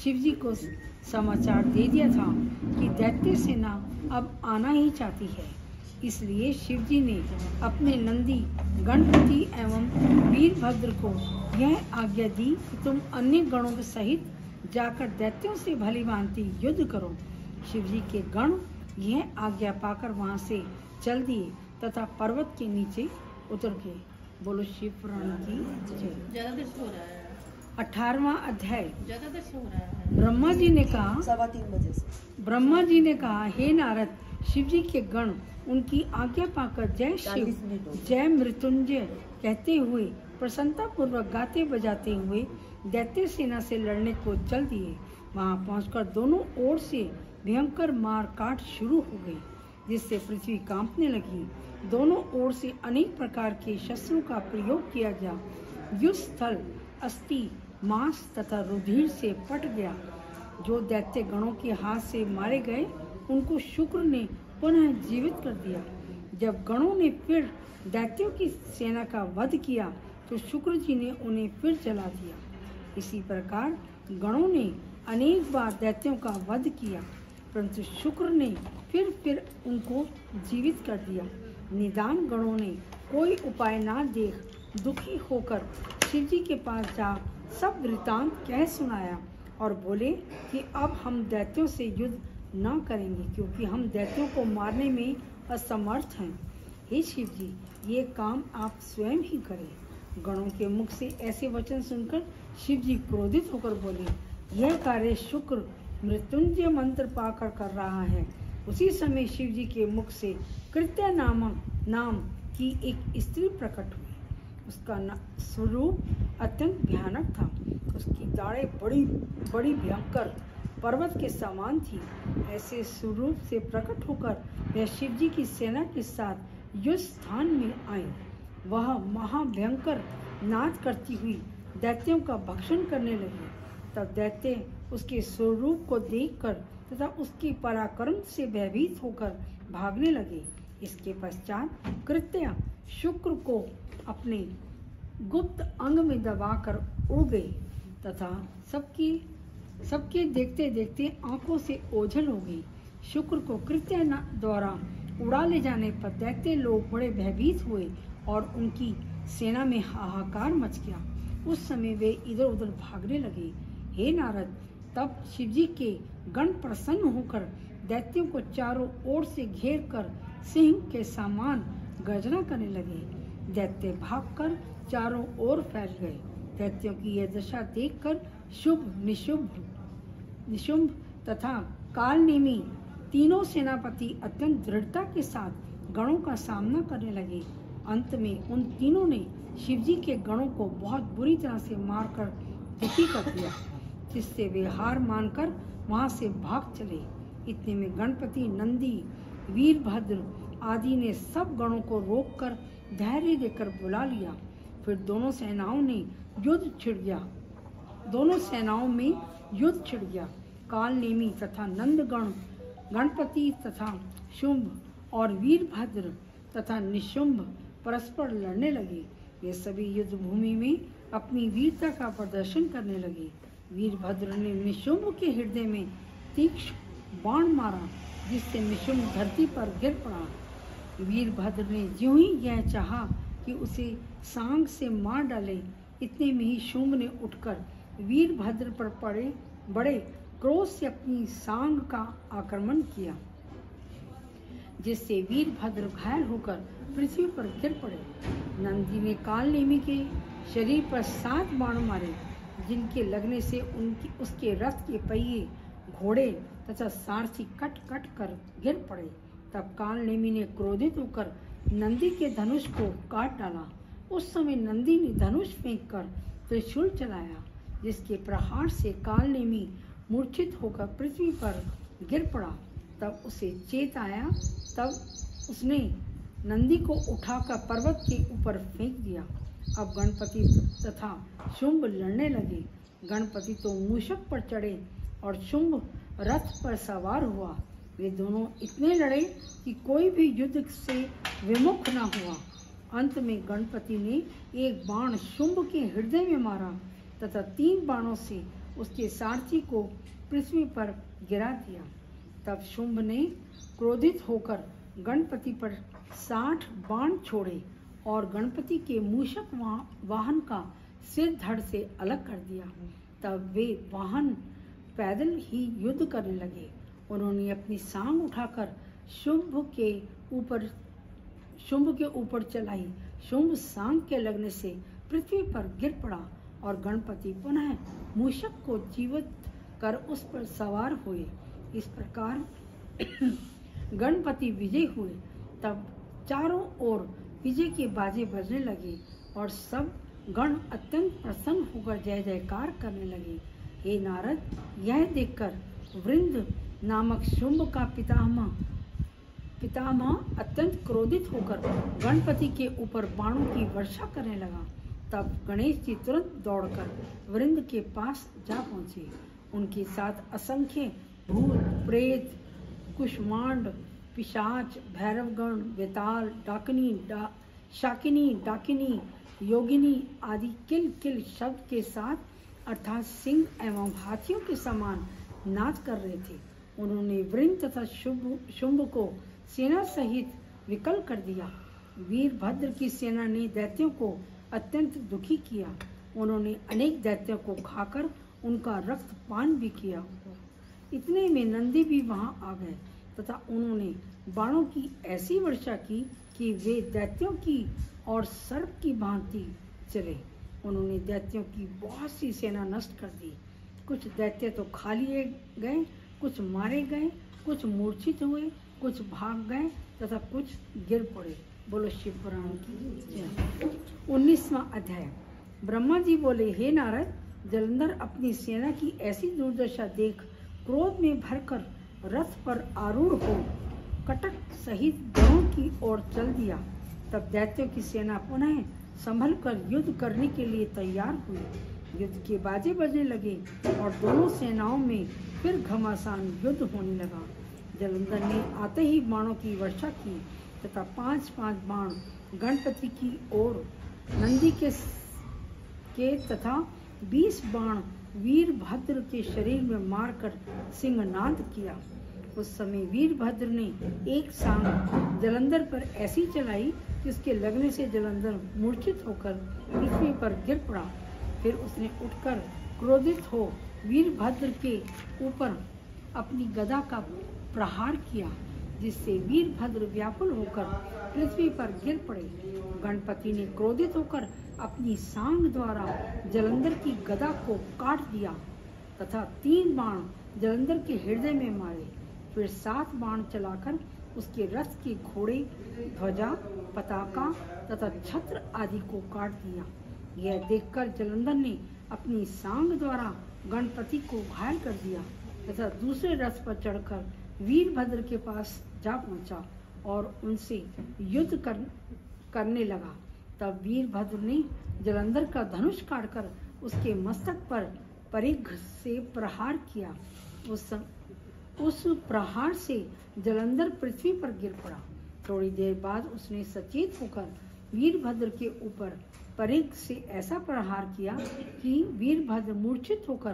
शिवजी को समाचार दे दिया था कि दैत्य सेना अब आना ही चाहती है। इसलिए शिवजी ने अपने नंदी गणपति एवं वीरभद्र को यह आज्ञा दी कि तुम अन्य गणों के सहित जाकर दैत्यों से भली भांति युद्ध करो। शिवजी के गण यह आज्ञा पाकर वहां से चल दिए तथा पर्वत के नीचे उतर गए। बोलो शिव पुराण की जय। 18वां अध्याय। ब्रह्मा जी ने कहा 3:15 बजे से। ब्रह्मा जी ने कहा, हे नारद, शिवजी के गण उनकी आज्ञा पाकर जय शिव जय मृत्युंजय कहते हुए प्रसन्नता पूर्वक गाते बजाते हुए दैत्य सेना से लड़ने को चल दिए। वहां पहुंचकर दोनों ओर से भयंकर मार काट शुरू हो गई, जिससे पृथ्वी कांपने लगी। दोनों ओर से अनेक प्रकार के शस्त्रों का प्रयोग किया गया। युद्ध स्थल अस्थि, मांस तथा रुधिर से पट गया। जो दैत्य गणों के हाथ से मारे गए उनको शुक्र ने पुनः जीवित कर दिया। जब गणों ने फिर दैत्यों की सेना का वध किया तो शुक्र जी ने उन्हें फिर जला दिया। इसी प्रकार गणों ने अनेक बार दैत्यों का वध किया, परंतु शुक्र ने फिर उनको जीवित कर दिया। निदान गणों ने कोई उपाय ना देख दुखी होकर शिवजी के पास जा सब वृतांत कह सुनाया और बोले कि अब हम दैत्यों से युद्ध न करेंगे, क्योंकि हम दैत्यों को मारने में असमर्थ हैं। हे शिव जी, ये काम आप स्वयं ही करें। गणों के मुख से ऐसे वचन सुनकर शिव जी क्रोधित होकर बोले, यह कार्य शुक्र मृत्युंजय मंत्र पाकर कर रहा है। उसी समय शिव जी के मुख से कृत्या नाम की एक स्त्री प्रकट हुई। उसका स्वरूप अत्यंत भयानक था। उसकी दाढ़ें बड़ी भयंकर पर्वत के समान थी। ऐसे स्वरूप से प्रकट होकर वह शिव जी की सेना के साथ युद्ध स्थान में आई। वह महाभयंकर नाद करती हुई दैत्यों का भक्षण करने लगी। तब दैत्य उसके स्वरूप को देखकर तथा उसके पराक्रम से भयभीत होकर भागने लगे। इसके पश्चात कृत्या शुक्र को अपने गुप्त अंग में दबाकर उड़ गई तथा सबके देखते देखते आंखों से ओझल हो गई। शुक्र को कृत्या द्वारा उड़ा ले जाने पर दैत्य लोग बड़े भयभीत हुए और उनकी सेना में हाहाकार मच गया। उस समय वे इधर उधर भागने लगे। हे नारद, तब शिवजी के गण प्रसन्न होकर दैत्यों को चारों ओर से घेर कर सिंह के समान गर्जना करने लगे। दैत्य भागकर चारों ओर फैल गए। दैत्यों की यह दशा देखकर शुभ, निशुंभ तथा कालनेमी तीनों सेनापति अत्यंत दृढ़ता के साथ गणों का सामना करने लगे। अंत में उन तीनों ने शिवजी के गणों को बहुत बुरी तरह से मारकर दुखी कर दिया, जिससे वे हार मानकर वहां से भाग चले। इतने में गणपति, नंदी, वीरभद्र आदि ने सब गणों को रोककर धैर्य देकर बुला लिया। फिर दोनों सेनाओं में युद्ध छिड़ गया। कालनेमी तथा नंदगण, गणपति तथा शुंभ और वीरभद्र तथा निशुंभ परस्पर लड़ने लगे। ये सभी युद्ध भूमि में अपनी वीरता का प्रदर्शन करने लगे। वीरभद्र ने निशुंभ के हृदय में तीक्ष्ण बाण मारा, जिससे निशुंभ धरती पर गिर पड़ा। वीरभद्र ने ज्यों ही यह चाहा कि उसे सांग से मार डाले, इतने में ही शुंभ ने उठकर वीरभद्र पर बड़े क्रोध से अपनी सांग का आक्रमण किया, जिससे वीरभद्र घायल होकर पृथ्वी पर गिर पड़े। नंदी ने कालनेमी के शरीर पर 7 बाण मारे, जिनके लगने से उसके रथ के पहिए, घोड़े तथा सारथी कट कट कर गिर पड़े। तब कालनेमी ने क्रोधित होकर नंदी के धनुष को काट डाला। उस समय नंदी ने धनुष फेंककर त्रिशूल चलाया, जिसके प्रहार से कालनेमी मूर्छित होकर पृथ्वी पर गिर पड़ा। तब उसे चेत आया। तब उसने नंदी को उठाकर पर्वत के ऊपर फेंक दिया। अब गणपति तथा शुंभ लड़ने लगे। गणपति तो मूषक पर चढ़े और शुंभ रथ पर सवार हुआ। वे दोनों इतने लड़े कि कोई भी युद्ध से विमुख न हुआ। अंत में गणपति ने एक बाण शुंभ के हृदय में मारा तथा 3 बाणों से उसके सारथी को पृथ्वी पर गिरा दिया। तब शुंभ ने क्रोधित होकर गणपति पर 60 बाण छोड़े और गणपति के मूषक वाहन का सिर धड़ से अलग कर दिया। तब वे वाहन पैदल ही युद्ध करने लगे। उन्होंने अपनी सांग उठाकर शुंभ के ऊपर चलाई। शुंभ सांग के लगने से पृथ्वी पर गिर पड़ा और गणपति पुनः मूषक को जीवित कर उस पर सवार हुए। इस प्रकार गणपति विजय हुए तब चारों ओर विजय के बाजे बजने लगे और सब गण अत्यंत प्रसन्न होकर जय जयकार करने लगे। हे नारद, यह देखकर वृंद नामक शुंभ का पितामह अत्यंत क्रोधित होकर गणपति के ऊपर बाणों की वर्षा करने लगा। तब गणेश जी तुरंत दौड़कर वृंद के पास जा पहुंचे। उनके साथ असंख्य भूत, प्रेत, कुष्मांड, पिशाच, भैरवगण, वेताल, शाकिनी, डाकिनी, योगिनी आदि किल किल शब्द के साथ अर्थात सिंह एवं हाथियों के समान नाच कर रहे थे। उन्होंने वृंद तथा शुंभ को सेना सहित विकल कर दिया। वीरभद्र की सेना ने दैत्यों को अत्यंत दुखी किया। उन्होंने अनेक दैत्यों को खाकर उनका रक्तपान भी किया। इतने में नंदी भी वहां आ गए तथा उन्होंने बाणों की ऐसी वर्षा की कि वे दैत्यों की और सर्प की भांति चले। उन्होंने दैत्यों की बहुत सी सेना नष्ट कर दी। कुछ दैत्य तो खा लिए गए, कुछ मारे गए, कुछ मूर्छित हुए, कुछ भाग गए तथा कुछ गिर पड़े। बोलो शिव पुराण की जय। 19वां अध्याय। ब्रह्मा जी बोले, हे नारद, जलंधर अपनी सेना की ऐसी दुर्दशा देख क्रोध में भरकर रथ पर आरूढ़ हो कटक सहित गणों की ओर चल दिया। तब दैत्यों की सेना पुनः संभल कर युद्ध करने के लिए तैयार हुई। युद्ध के बाजे बजने लगे और दोनों सेनाओं में फिर घमासान युद्ध होने लगा। जलंधर ने आते ही बाणों की वर्षा की तथा 5-5 बाण गणपति की ओर, नंदी के तथा 20 बाण वीरभद्र के शरीर में मारकर सिंहनाद किया। उस समय वीरभद्र ने एक सांग जलंधर पर ऐसी चलाई कि उसके लगने से जलंधर मूर्छित होकर पृथ्वी पर गिर पड़ा। फिर उसने उठकर क्रोधित हो वीरभद्र के ऊपर अपनी गदा का प्रहार किया, जिससे वीरभद्र व्याकुल होकर पृथ्वी पर गिर पड़े। गणपति ने क्रोधित होकर अपनी सांग द्वारा जलंधर की गदा को काट दिया तथा 3 बाण जलंधर के हृदय में मारे। फिर 7 बाण चलाकर उसके रथ के घोड़े, ध्वजा, पताका तथा छत्र आदि को काट दिया। यह देखकर जलंधर ने अपनी सांग द्वारा गणपति को घायल कर दिया तथा दूसरे रथ पर चढ़कर वीरभद्र के पास जा पहुंचा और उनसे युद्ध करने लगा। तब वीरभद्र ने जलंधर का धनुष काटकर उसके मस्तक पर परिघ से प्रहार किया। उस प्रहार से जलंधर पृथ्वी पर गिर पड़ा। थोड़ी देर बाद उसने सचेत होकर वीरभद्र के ऊपर परिघ से ऐसा प्रहार किया कि वीरभद्र मूर्छित होकर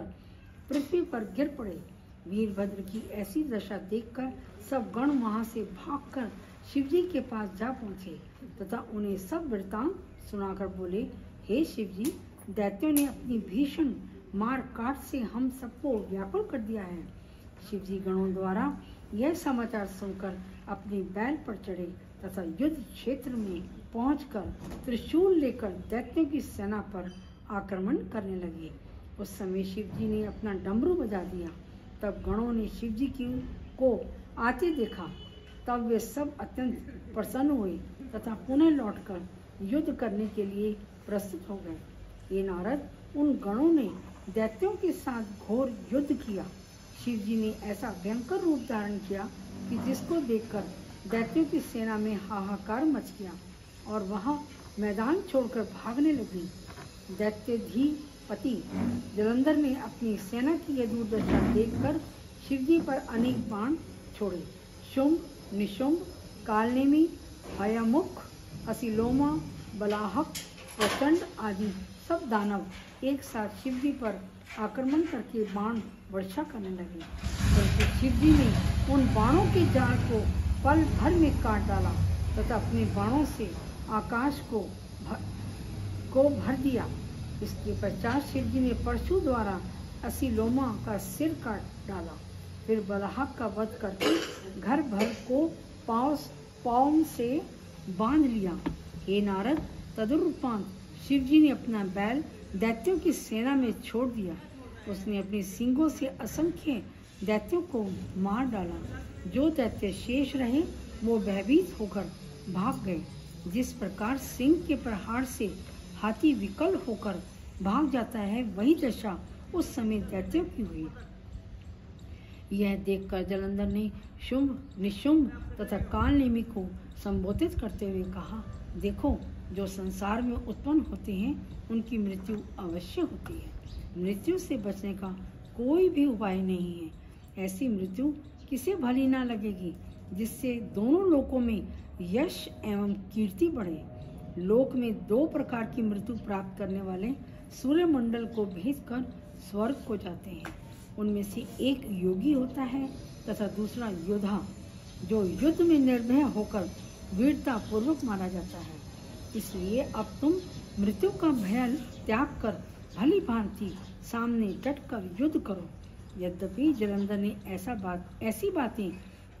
पृथ्वी पर गिर पड़े। वीरभद्र की ऐसी दशा देखकर सब गण वहां से भागकर शिवजी के पास जा पहुंचे तथा उन्हें सब वृतांत सुनाकर बोले, हे शिवजी, दैत्यों ने अपनी भीषण मार काट से हम सबको व्याकुल कर दिया है। शिवजी गणों द्वारा यह समाचार सुनकर अपने बैल पर चढ़े तथा युद्ध क्षेत्र में पहुंचकर त्रिशूल लेकर दैत्यों की सेना पर आक्रमण करने लगे। उस समय शिवजी ने अपना डमरू बजा दिया। तब गणों ने शिवजी को आते देखा। तब वे सब अत्यंत प्रसन्न हुए तथा पुनः लौटकर युद्ध करने के लिए प्रस्तुत हो गए। ये नारद, उन गणों ने दैत्यों के साथ घोर युद्ध किया। शिवजी ने ऐसा भयंकर रूप धारण किया कि जिसको देखकर दैत्यों की सेना में हाहाकार मच गया और वहां मैदान छोड़कर भागने लगी। दैत्याधिपति जलंधर ने अपनी सेना की यह दुर्दशा देखकर शिवजी पर अनेक बाण छोड़े। शुंभ, निशुंभ, कालनेमी, हयामुख, असिलोमा, बलाहक, प्रचंड आदि सब दानव एक साथ शिवजी पर आक्रमण करके बाण वर्षा करने लगे। परंतु शिवजी ने उन बाणों के जाल को पल भर में काट डाला तथा अपने बाणों से आकाश को भर दिया। इसके पश्चात शिवजी ने परशु द्वारा असिलोमा का सिर काट डाला। फिर बलाहक का वध करके घर भर को पाँव से बांध लिया। हे नारद, तदुपरांत शिवजी ने अपना बैल दैत्यों की सेना में छोड़ दिया। उसने अपने सींगों से असंख्य दैत्यों को मार डाला। जो दैत्य शेष रहे वो भयभीत होकर भाग गए। जिस प्रकार सिंह के प्रहार से हाथी विकल होकर भाग जाता है, वही दशा उस समय दैत्यों की हुई। यह देखकर जालंधर ने शुंभ, निशुंभ तथा कालनेमी को संबोधित करते हुए कहा, देखो, जो संसार में उत्पन्न होते हैं उनकी मृत्यु अवश्य होती है। मृत्यु से बचने का कोई भी उपाय नहीं है। ऐसी मृत्यु किसे भली ना लगेगी जिससे दोनों लोकों में यश एवं कीर्ति बढ़े। लोक में 2 प्रकार की मृत्यु प्राप्त करने वाले सूर्यमंडल को भेदकर स्वर्ग को जाते हैं। उनमें से एक योगी होता है तथा दूसरा योद्धा, जो युद्ध में निर्भय होकर वीरता पूर्वक मारा जाता है। इसलिए अब तुम मृत्यु का भय त्याग कर भली भांति सामने डटकर युद्ध करो। यद्यपि जालंधर ने ऐसी बातें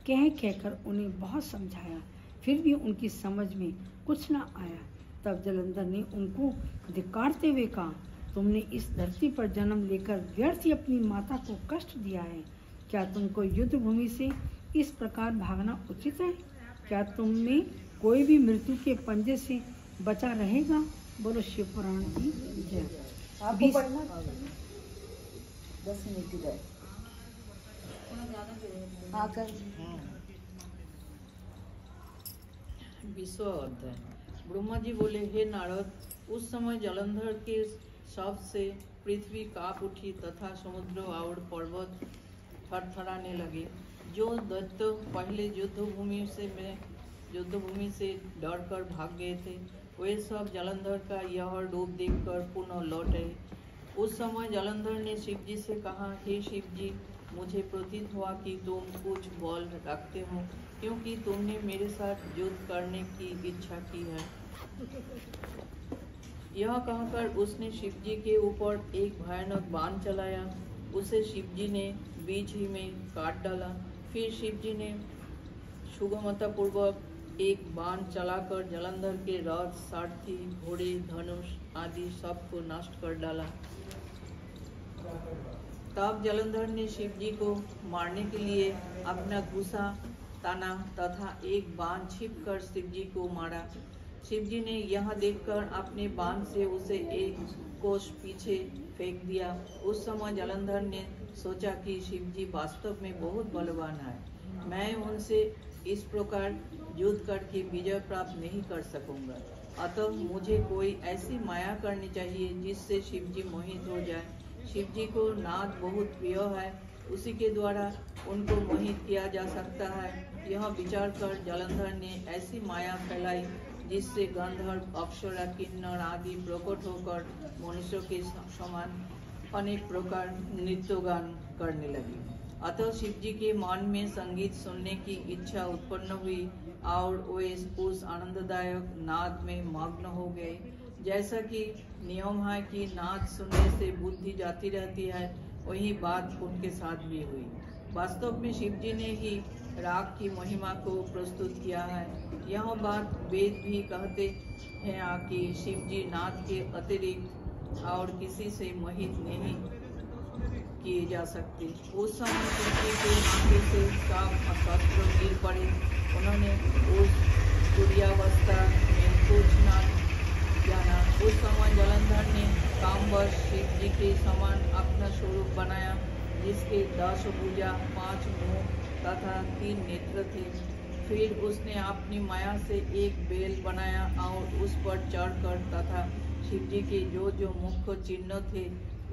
कहकर उन्हें बहुत समझाया, फिर भी उनकी समझ में कुछ न आया। तब जालंधर ने उनको धिक्कारते हुए कहा, तुमने इस धरती पर जन्म लेकर व्यर्थ ही अपनी माता को कष्ट दिया है। क्या तुमको युद्ध भूमि से इस प्रकार भागना उचित है? क्या तुम में कोई भी मृत्यु के पंजे से बचा रहेगा? बोलो शिव पुराण की जय। आपको पढ़ना 10 मिनट की गए आकर 20वां अध्याय। ब्रह्मा जी बोले, हे नारद, उस समय जालंधर के शब्द से पृथ्वी कांप उठी तथा समुद्र और पर्वत थरथराने लगे। जो दैत्य पहले युद्ध भूमि से डरकर भाग गए थे, वे सब जालंधर का यह रूप देखकर पुनः लौटे। उस समय जालंधर ने शिव जी से कहा, हे शिव जी, मुझे प्रतीत हुआ कि तुम कुछ बल रखते हो, क्योंकि तुमने मेरे साथ युद्ध करने की इच्छा की है। यह कहकर उसने शिव जी के ऊपर एक भयानक बाण चलाया। उसे शिव जी ने बीच ही में काट डाला। फिर शिव जी ने सुगमता पूर्वक एक बाण चलाकर जालंधर के रथ, सारथी, घोड़े, धनुष आदि सबको नष्ट कर डाला। तब जालंधर ने शिव जी को मारने के लिए अपना गुस्सा ताना तथा एक बाण छिप कर शिव जी को मारा। शिव जी ने यह देखकर अपने बाण से उसे एक कोस पीछे फेंक दिया। उस समय जालंधर ने सोचा कि शिव जी वास्तव में बहुत बलवान है, मैं उनसे इस प्रकार युद्ध करके विजय प्राप्त नहीं कर सकूंगा। अतः मुझे कोई ऐसी माया करनी चाहिए जिससे शिव जी मोहित हो जाए। शिव जी को नाद बहुत प्रिय है, उसी के द्वारा उनको मोहित किया जा सकता है। यह विचार कर जालंधर ने ऐसी माया फैलाई जिससे गंधर्व, अप्सरा, किन्नर आदि प्रकट होकर मनुष्यों के समान अनेक प्रकार नृत्य गान करने लगे। अतः शिव जी के मन में संगीत सुनने की इच्छा उत्पन्न हुई और वे उस आनंददायक नाद में मग्न हो गए। जैसा कि नियम है कि नाद सुनने से बुद्धि जाती रहती है, वही बात उनके साथ भी हुई। वास्तव में शिव जी ने ही राग की महिमा को प्रस्तुत किया है। यह बात वेद भी कहते हैं कि शिव जी नाद के अतिरिक्त और किसी से मोहित नहीं किए जा सकते। उस समय शिव जी के माथे से सब शस्त्र गिर पड़े। उन्होंने उस तुर्यावस्था में कुछ न जाना। उस समय जालंधर ने कामवश शिव जी के समान अपना स्वरूप बनाया, जिसके 10 भुजा, 5 मुंह तथा 3 नेत्र थे। फिर उसने अपनी माया से एक बेल बनाया और उस पर चढ़कर तथा शिव जी के जो मुख्य चिन्ह थे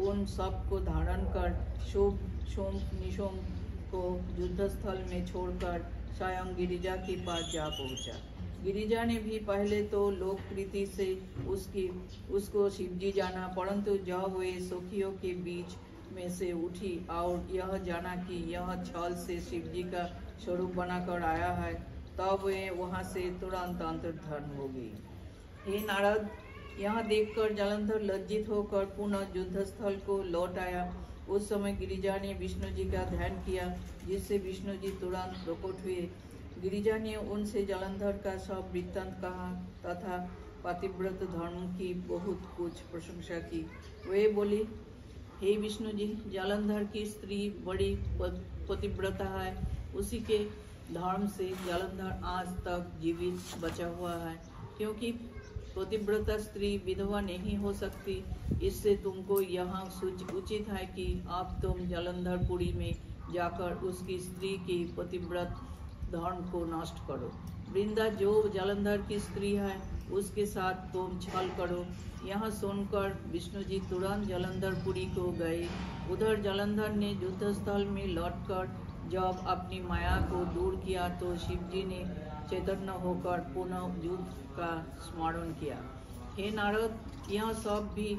उन सब को धारण कर शुभ, शुंभ, निशुंभ को युद्धस्थल में छोड़कर स्वयं गिरिजा के पास जा पहुंचा। गिरिजा ने भी पहले तो लोकप्रीति से उसको शिवजी जाना, परंतु जब वे सखियों के बीच में से उठी और यह जाना कि यह छल से शिवजी का स्वरूप बनाकर आया है, तब वे वहां से तुरंत अंतर्धान हो गई। हे नारद, यह देखकर जालंधर लज्जित होकर पुनः युद्धस्थल को लौट आया। उस समय गिरिजा ने विष्णु जी का ध्यान किया, जिससे विष्णु जी तुरंत प्रकट हुए। गिरिजा ने उनसे जालंधर का सब वृत्तांत कहा तथा पतिव्रत धर्म की बहुत कुछ प्रशंसा की। वे बोली, हे विष्णु जी, जालंधर की स्त्री बड़ी पतिव्रता है, उसी के धर्म से जालंधर आज तक जीवित बचा हुआ है, क्योंकि पतिव्रता स्त्री विधवा नहीं हो सकती। इससे तुमको यहाँ उचित है कि अब तुम जालंधरपुरी में जाकर उसकी स्त्री की पतिव्रत धर्म को नष्ट करो। वृंदा जो जालंधर की स्त्री है उसके साथ तुम छल करो। यह सुनकर विष्णु जी तुरंत जालंधरपुरी को गए। उधर जालंधर ने युद्धस्थल में लौटकर जब अपनी माया को दूर किया तो शिव जी ने चैतन्य होकर पुनः युद्ध का स्मरण किया। हे नारद, यह सब भी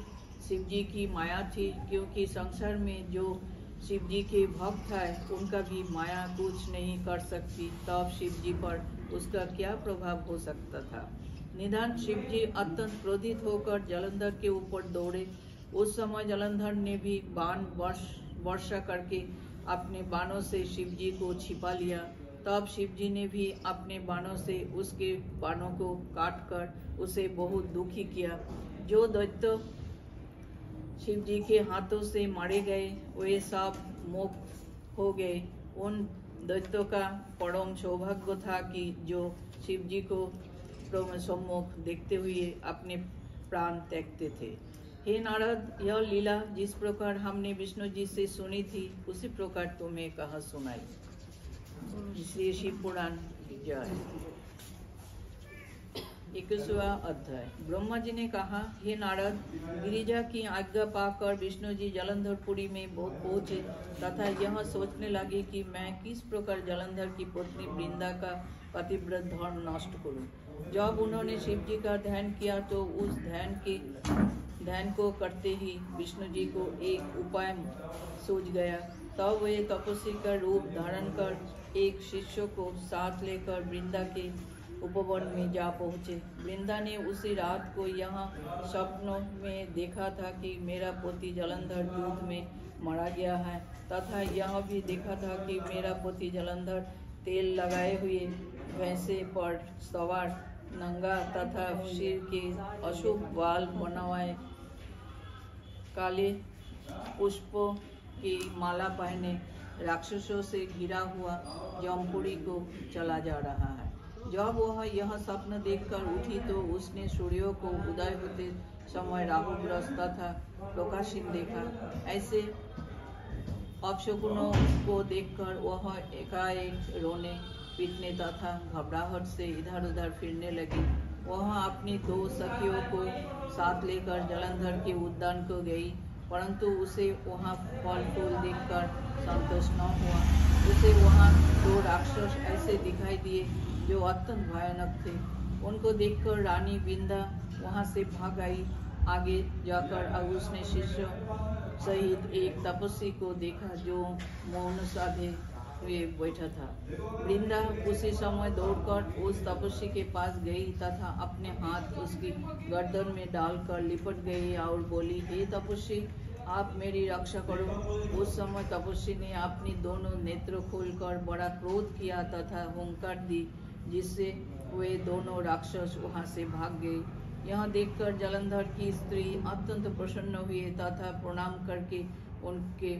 शिव जी की माया थी, क्योंकि संसार में जो शिव जी के भक्त है उनका भी माया कुछ नहीं कर सकती, तब शिव जी पर उसका क्या प्रभाव हो सकता था। निदान शिव जी अत्यंत क्रोधित होकर जालंधर के ऊपर दौड़े। उस समय जालंधर ने भी बाण वर्षा करके अपने बाणों से शिव जी को छिपा लिया। तब शिव जी ने भी अपने बाणों से उसके बाणों को काटकर उसे बहुत दुखी किया। जो दैत्य शिव जी के हाथों से मारे गए वे सब मुक्त हो गए। उन दैत्यों का परम सौभाग्य था कि जो शिव जी को सम्मुख देखते हुए अपने प्राण त्यागते थे। हे नारद, यह लीला जिस प्रकार हमने विष्णु जी से सुनी थी उसी प्रकार तुम्हें कहा सुनाई। इसलिए शिव पुराण जय। 21वां अध्याय। ब्रह्मा जी ने कहा, हे नारद, गिरिजा की आज्ञा पाकर विष्णु जी जालंधरपुरी में पहुंचे तथा यह सोचने लगे कि मैं किस प्रकार जालंधर की पत्नी वृंदा का पतिव्रत धर्म नष्ट करूं। जब उन्होंने शिव जी का ध्यान किया तो उस ध्यान को करते ही विष्णु जी को एक उपाय सूझ गया। तब वे तपस्वी का रूप धारण कर एक शिष्य को साथ लेकर वृंदा के उपवन में जा पहुँचे। वृंदा ने उसी रात को यहाँ स्वप्नों में देखा था कि मेरा पति जालंधर युद्ध में मारा गया है, तथा यह भी देखा था कि मेरा पति जालंधर तेल लगाए हुए भैंसे पर सवार, नंगा तथा सिर के अशुभ बाल बनवाए, काले पुष्पों की माला पहने राक्षसों से घिरा हुआ जमपुरी को चला जा रहा है। जब वह यह स्वप्न देखकर उठी तो उसने सूर्य को उदय होते समय राहुग्रस्त तथा प्रकाशहीन देखा। ऐसे अपशकुनों को देखकर वह एकाएक रोने पीटने तथा घबराहट से इधर उधर फिरने लगी। वह अपनी 2 सखियों को साथ लेकर जालंधर के उद्यान को गई, परंतु उसे वहाँ फल फूल देखकर संतोष न हुआ। उसे वहाँ 2 राक्षस ऐसे दिखाई दिए जो अत्यंत भयानक थे। उनको देखकर रानी वृंदा वहाँ से भाग आई। आगे जाकर अब उसने शिष्य सहित एक तपस्वी को देखा जो मौन साधे हुए बैठा था। वृंदा उसी समय दौड़कर उस तपस्वी के पास गई तथा अपने हाथ उसकी गर्दन में डालकर लिपट गई और बोली, हे तपस्वी, आप मेरी रक्षा करो। उस समय तपस्वी ने अपनी दोनों नेत्र खोलकर बड़ा क्रोध किया तथा हुंकार दी, जिससे वे दोनों राक्षस वहां से भाग गए। यह देखकर जालंधर की स्त्री अत्यंत प्रसन्न हुई तथा प्रणाम करके उनके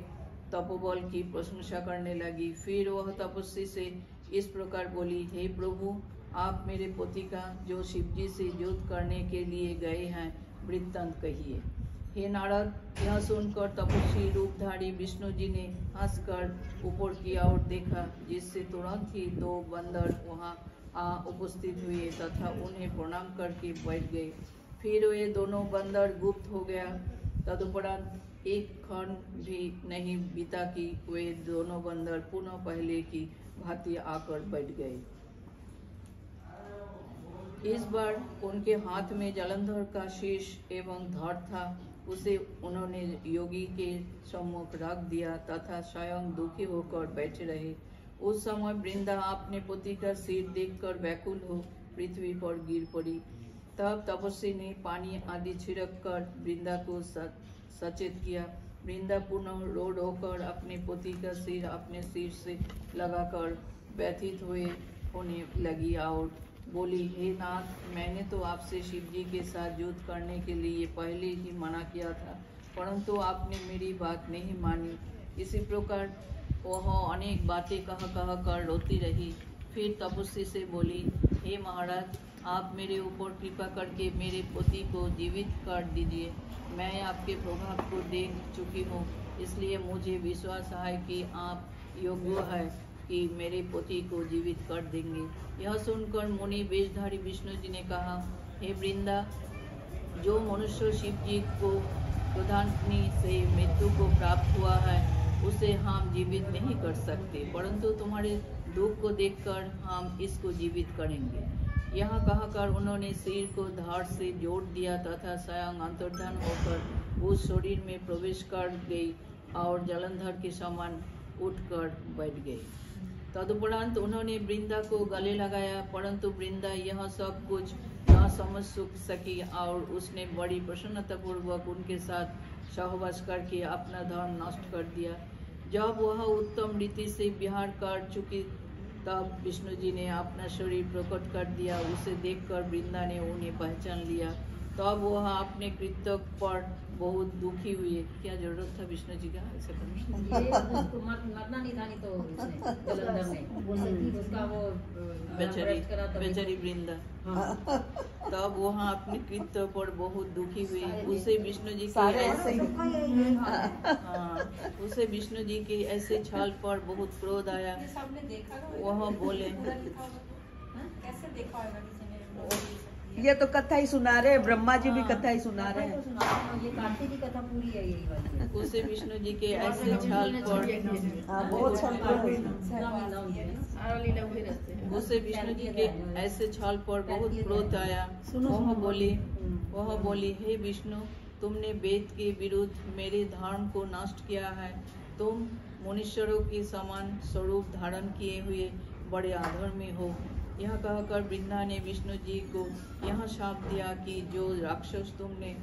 तपोबल की प्रशंसा करने लगी। फिर वह तपस्वी से इस प्रकार बोली, हे प्रभु, आप मेरे पति का जो शिवजी से युद्ध करने के लिए गए हैं वृत्तांत कहिए। हे नारद, यह सुनकर तपस्वी रूपधारी विष्णु जी ने हंसकर ऊपर की ओर देखा, जिससे तुरंत ही 2 बंदर वहां आ उपस्थित हुए तथा उन्हें प्रणाम करके बैठ गए। फिर वे दोनों बंदर गुप्त हो गया। तदुपरांत एक क्षण भी नहीं बीता कि वे दोनों बंदर पुनः पहले की भांति आकर बैठ गए। इस बार उनके हाथ में जालंधर का शीश एवं धड़ था। उसे उन्होंने योगी के सम्मुख रख दिया तथा स्वयं दुखी होकर बैठे रहे। उस समय वृंदा अपने पति का सिर देखकर व्याकुल हो पृथ्वी पर गिर पड़ी। तब तपस्वी ने पानी आदि छिड़क कर वृंदा को सचेत किया। वृंदा पुनः रो होकर अपने पति का सिर अपने सिर से लगाकर व्यथित होने लगी और बोली, हे नाथ, मैंने तो आपसे शिवजी के साथ युद्ध करने के लिए पहले ही मना किया था, परंतु आपने मेरी बात नहीं मानी। इसी प्रकार वह अनेक बातें कह कर रोती रही। फिर तपस्वी से बोली, हे महाराज, आप मेरे ऊपर कृपा करके मेरे पोती को जीवित कर दीजिए। मैं आपके प्रभाव को देख चुकी हूँ, इसलिए मुझे विश्वास है कि आप योग्य है कि मेरे पोती को जीवित कर देंगे। यह सुनकर मुनि वेशधारी विष्णु जी ने कहा, हे वृंदा, जो मनुष्य शिव जी को क्रोधाग्नि से मृत्यु को प्राप्त हुआ है उसे हम जीवित नहीं कर सकते, परंतु तुम्हारे दुख को देखकर हम इसको जीवित करेंगे। यहाँ कहकर उन्होंने सिर को धड़ से जोड़ दिया तथा स्वयं अंतर्धान होकर उस शरीर में प्रवेश कर गई और जलंधर के समान उठकर बैठ गई। तदुपरांत उन्होंने वृंदा को गले लगाया, परंतु वृंदा यह सब कुछ न समझ सकी और उसने बड़ी प्रसन्नता पूर्वक उनके साथ सहवास करके अपना धर्म नष्ट कर दिया। जब वह उत्तम रीति से विहार कर चुकी तब विष्णु जी ने अपना शरीर प्रकट कर दिया। उसे देखकर वृंदा ने उन्हें पहचान लिया। तब वह अपने कृत्य पर बहुत दुखी हुए। क्या जरूरत था विष्णु जी का ऐसा करने? उसको मरना नहीं था, नहीं तो उसने जलंधर में उसका वो बेचारी वृंदा। तब वह अपने कृत्य पर बहुत दुखी हुई। उसे विष्णु जी उसे विष्णु जी के ऐसे छल पर बहुत क्रोध आया। वह बोले, कैसे देखा होगा? ये तो कथा ही सुना रहे, ब्रह्मा जी भी कथा ही सुना रहे हैं। ये कार्तिक की कथा पूरी है यही वाली। उसे विष्णु जी के ऐसे छल पर बहुत उसे विष्णु जी के ऐसे छल पर बहुत क्रोध आया। वह बोली, हे विष्णु, तुमने वेद के विरुद्ध मेरे धर्म को नष्ट किया है। तुम मनुष्यों के समान स्वरूप धारण किए हुए बड़े अधर्मी हो। यह कहकर वृंदा ने विष्णु जी को यह शाप दिया कि जो राक्षस तुमने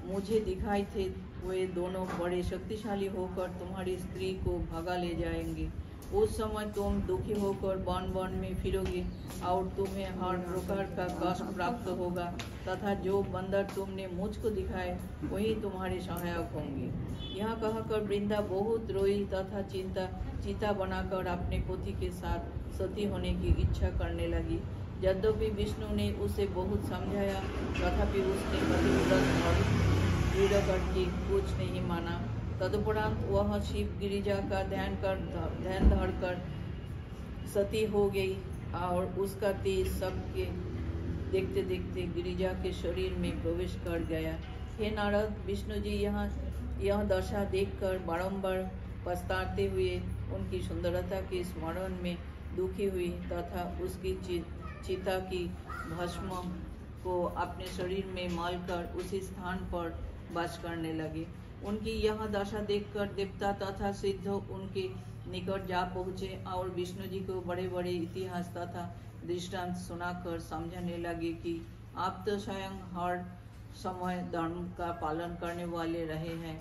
मुझे दिखाए थे वे दोनों बड़े शक्तिशाली होकर तुम्हारी स्त्री को भगा ले जाएंगे। उस समय तुम दुखी होकर वन में फिरोगे और तुम्हें हर प्रकार का कष्ट प्राप्त होगा तथा जो बंदर तुमने मुझको दिखाए वही तुम्हारे सहायक होंगे। यह कहकर वृंदा बहुत रोई तथा चिता बनाकर अपने पति के साथ सती होने की इच्छा करने लगी। यद्यपि विष्णु ने उसे बहुत समझाया तथापि उसने पतिव्रत और दृढ़ करके कुछ नहीं माना। तदुपरांत वह शिव गिरिजा का ध्यान धरकर सती हो गई और उसका तेज सबके देखते देखते गिरिजा के शरीर में प्रवेश कर गया। हे नारद, विष्णु जी यह दशा देखकर बारंबार पछताते हुए उनकी सुंदरता के स्मरण में दुखी हुई तथा उसकी चिता की भस्म को अपने शरीर में मलकर उसी स्थान पर वास करने लगे। उनकी यह दशा देखकर देवता तथा सिद्ध उनके निकट जा पहुँचे और विष्णु जी को बड़े बड़े इतिहास तथा दृष्टांत सुनाकर समझाने लगे कि आप तो स्वयं हर समय धर्म का पालन करने वाले रहे हैं।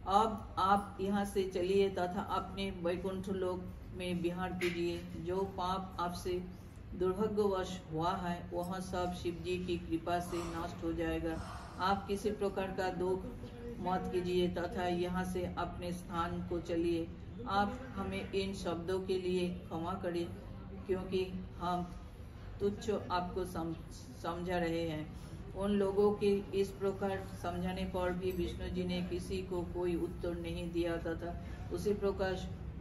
अब आप यहाँ से चलिए तथा अपने वैकुंठ लोक में विहार कीजिए। जो पाप आपसे दुर्भाग्यवश हुआ है वह सब शिव जी की कृपा से नष्ट हो जाएगा। आप किसी प्रकार का दुख मत कीजिए तथा यहाँ से अपने स्थान को चलिए। आप हमें इन शब्दों के लिए क्षमा करें क्योंकि हम तुच्छ आपको समझा रहे हैं। उन लोगों के इस प्रकार समझाने पर भी विष्णु जी ने किसी को कोई उत्तर नहीं दिया तथा उसी प्रकार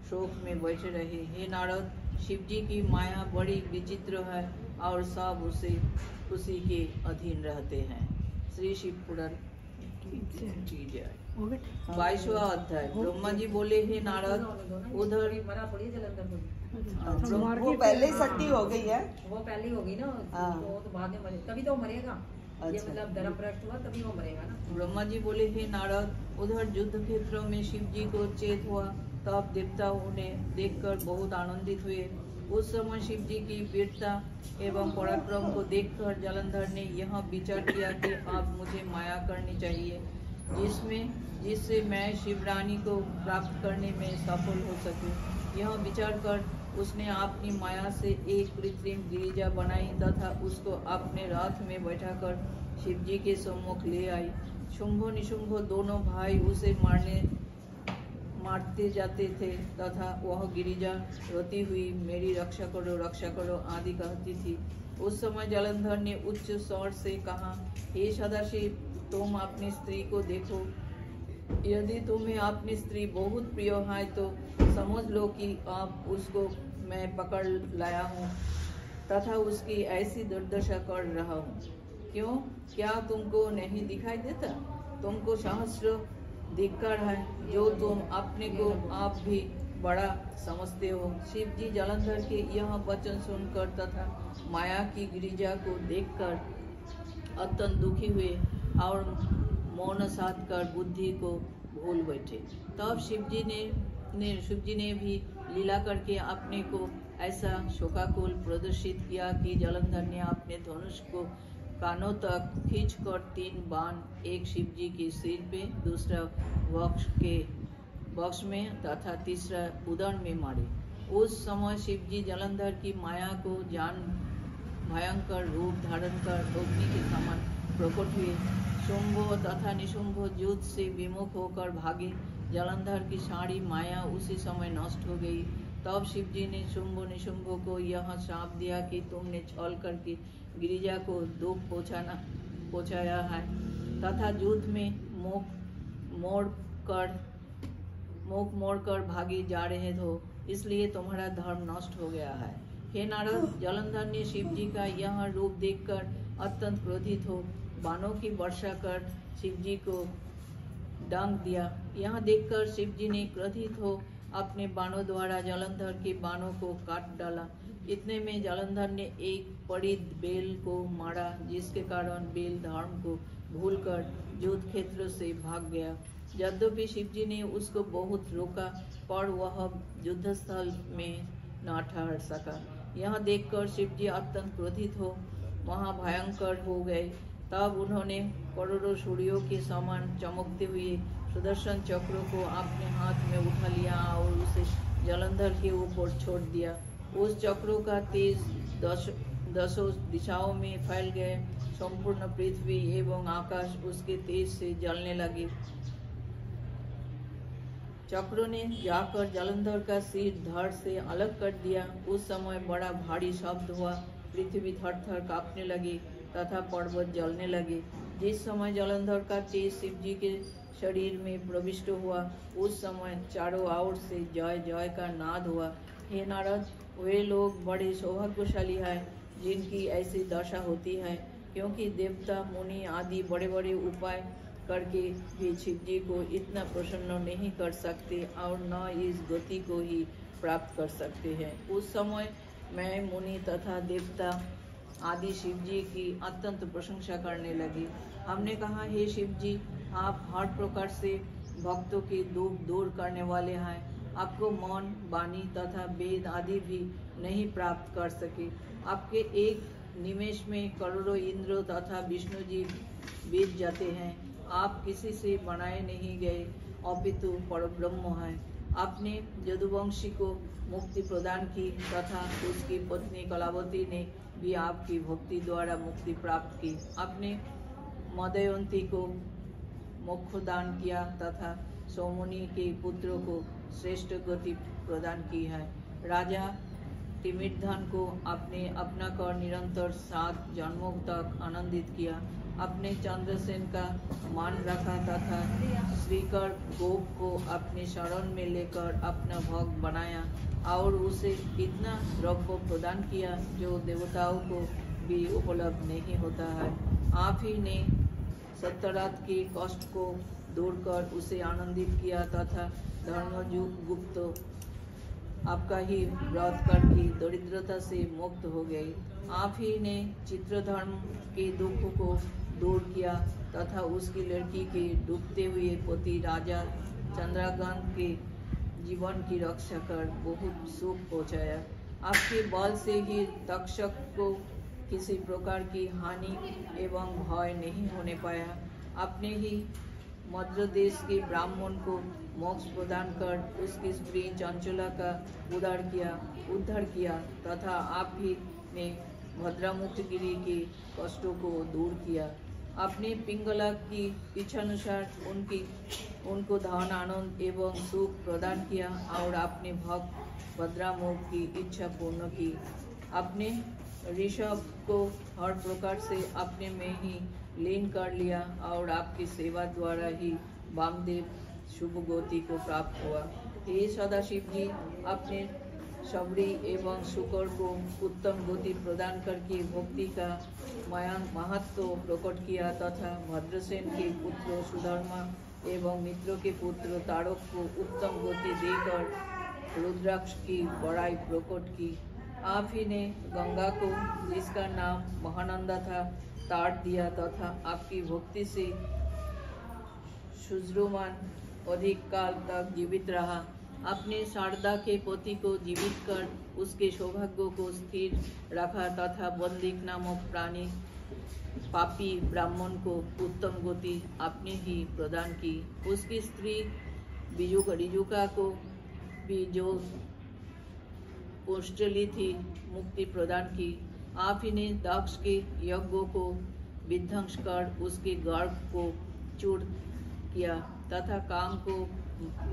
शोक में बैठे रहे। हे नारद, शिव जी की माया बड़ी विचित्र है और सब उसी के अधीन रहते हैं। श्री शिव पुराण की जय। 22वां अध्याय। ब्रह्मा जी बोले, हे नारद, उधर वो पहले ही सती हो गई है। वो पहले ही हो गई ना, वो तो बाद में मरे, तभी तो मरेगा। ये मतलब धर्म भ्रष्ट हुआ तभी वो मरेगा ना। ब्रह्मा जी बोले, हे नारद, उधर युद्ध क्षेत्र में शिव जी को चेत हुआ तब देवता उन्हें देखकर बहुत आनंदित हुए। उस समय शिव जी की वीरता एवं पराक्रम को देखकर जलंधर ने यह विचार किया कि अब मुझे माया करनी चाहिए जिससे मैं शिवरानी को प्राप्त करने में सफल हो सकूं। यह विचार कर उसने अपनी माया से एक कृत्रिम गिरिजा बनाई तथा उसको अपने रथ में बैठाकर शिव जी के सम्मुख ले आई। शुंभ निशुंभ दोनों भाई उसे मारते जाते थे तथा वह गिरिजा रोती हुई मेरी रक्षा करो आदि कहती थी। उस समय जलंधर ने उच्च स्वर से कहा, हे सदाशिव, तुम अपनी स्त्री को देखो। यदि तुम्हें अपनी स्त्री बहुत प्रिय है तो समझ लो कि अब उसको मैं पकड़ लाया हूँ तथा उसकी ऐसी दुर्दशा कर रहा हूँ। क्यों, क्या तुमको नहीं दिखाई देता? तुमको सहस्र धिक्कार है जो तुम अपने को आप भी बड़ा समझते हो। शिव जी जलंधर के यह वचन सुनकर तथा माया की गिरिजा को देखकर अत्यंत दुखी हुए और मौन साध कर बुद्धि को भूल बैठे। तब शिव जी ने भी लीला करके अपने को ऐसा शोकाकुल प्रदर्शित किया कि जलंधर ने अपने धनुष को कानों तक खींचकर 3 बाण, एक शिव जी के सिर पे, दूसरा वक्ष में तथा तीसरा उदर में मारे। उस समय शिव जी जलंधर की माया को जान भयंकर रूप धारण कर अग्नि के समान प्रकट हुए। शुंभ तथा निशुंभ युद्ध से विमुख होकर भागे। जलंधर की सारी माया उसी समय नष्ट हो गई। तब शिव जी ने शुंभ निशुंभ को यह शाप दिया कि तुमने छल करके गिरिजा को दुख पहुंचाया है तथा युद्ध में मुख मोड़कर भागे जा रहे हो, इसलिए तुम्हारा धर्म नष्ट हो गया है। हे नारद, जलंधर ने शिव जी का यह रूप देखकर अत्यंत क्रोधित हो बाणों की वर्षा कर शिव जी को डंक दिया। यह देखकर शिव जी ने क्रोधित हो अपने बाणों द्वारा जलंधर के बाणों को काट डाला। इतने में जलंधर ने एक पड़ित बेल को मारा, जिसके कारण बेल धर्म को भूलकर युद्ध क्षेत्र से भाग गया। यद्यपि शिव जी ने उसको बहुत रोका, पर वह युद्ध स्थल में न ठहर सका। यह देखकर शिव जी अत्यंत क्रोधित हो महाभयंकर हो गए। तब उन्होंने करोड़ों सूर्यों के समान चमकते हुए सुदर्शन चक्र को अपने हाथ में उठा लिया और उसे जलंधर के ऊपर छोड़ दिया। उस चक्रों का तेज दसों दिशाओं में फैल गए। संपूर्ण पृथ्वी एवं आकाश उसके तेज से जलने लगे। चक्रों ने जाकर जलंधर का सिर धड़ से अलग कर दिया। उस समय बड़ा भारी शब्द हुआ, पृथ्वी थर-थर कांपने लगी तथा पर्वत जलने लगे। जिस समय जलंधर का तेज शिव जी के शरीर में प्रविष्ट हुआ, उस समय चारों ओर से जय जय का नाद हुआ। हे नारद, वे लोग बड़े सौभाग्यशाली हैं जिनकी ऐसी दशा होती है, क्योंकि देवता मुनि आदि बड़े बड़े उपाय करके भी शिव जी को इतना प्रसन्न नहीं कर सकते और न इस गति को ही प्राप्त कर सकते हैं। उस समय मैं मुनि तथा देवता आदि शिव जी की अत्यंत प्रशंसा करने लगे। हमने कहा, हे शिव जी, आप हर प्रकार से भक्तों के दुख दूर करने वाले हैं। आपको मौन, वाणी तथा वेद आदि भी नहीं प्राप्त कर सके। आपके एक निमेष में करोड़ों इंद्र तथा विष्णु जी बीत जाते हैं। आप किसी से बनाए नहीं गए, अपितु परब्रह्म हैं। आपने यदुवंशी को मुक्ति प्रदान की तथा उसकी पत्नी कलावती ने भी आपकी भक्ति द्वारा मुक्ति प्राप्त की। आपने मदयवंती को मोक्ष दान किया तथा सोमुनि के पुत्रों को श्रेष्ठ गति प्रदान की है। राजा तिमिरधन को आपने अपना कर निरंतर 7 जन्मों तक आनंदित किया। अपने चंद्रसेन का मान रखा तथा श्रीकर गोप को अपने शरण में लेकर अपना भक्त बनाया और उसे इतना द्रव्य प्रदान किया जो देवताओं को भी उपलब्ध नहीं होता है। आप ही ने सत्यरात के कष्ट को दूर कर उसे आनंदित किया तथा धर्मगुप्त आपका ही व्रत करके दरिद्रता से मुक्त हो गए। आप ही ने चित्रधर्म के दुख को दूर किया तथा उसकी लड़की के डूबते हुए पति राजा चंद्रकांत के जीवन की रक्षा कर बहुत सुख पहुंचाया। आपके बल से ही तक्षक को किसी प्रकार की हानि एवं भय नहीं होने पाया। आपने ही मद्र देश के ब्राह्मण को मोक्ष प्रदान कर उसकी स्त्री चंचला का उद्धार किया तथा आप ही ने भद्रामुखगिरी के कष्टों को दूर किया। अपने पिंगला की इच्छानुसार उनको धन आनंद एवं सुख प्रदान किया और अपने भक्त भद्रामुख की इच्छा पूर्ण की। अपने ऋषभ को हर प्रकार से अपने में ही लीन कर लिया और आपकी सेवा द्वारा ही वामदेव शुभ गति को प्राप्त हुआ। हे सदाशिव जी, अपने शबरी एवं शुकर को उत्तम गति प्रदान करके भक्ति का महत्व प्रकट किया तथा भद्रसेन के पुत्र सुधर्मा एवं मित्रों के पुत्र तारक को उत्तम गति देकर रुद्राक्ष की बड़ाई प्रकट की। आप ही ने गंगा को, जिसका नाम महानंदा था, ताड़ दिया तथा आपकी भक्ति से शुज्रुमान अधिक काल तक जीवित रहा। अपने शारदा के पति को जीवित कर उसके सौभाग्य को स्थिर रखा तथा बंदिक नामक प्राणी पापी ब्राह्मण को उत्तम गति आपने ही प्रदान की। उसकी स्त्री रिजुका को भी, जो पोस्टली थी, मुक्ति प्रदान की। आप ही ने दक्ष के यज्ञ को विध्वंस कर उसके गर्भ को चूर किया तथा काम को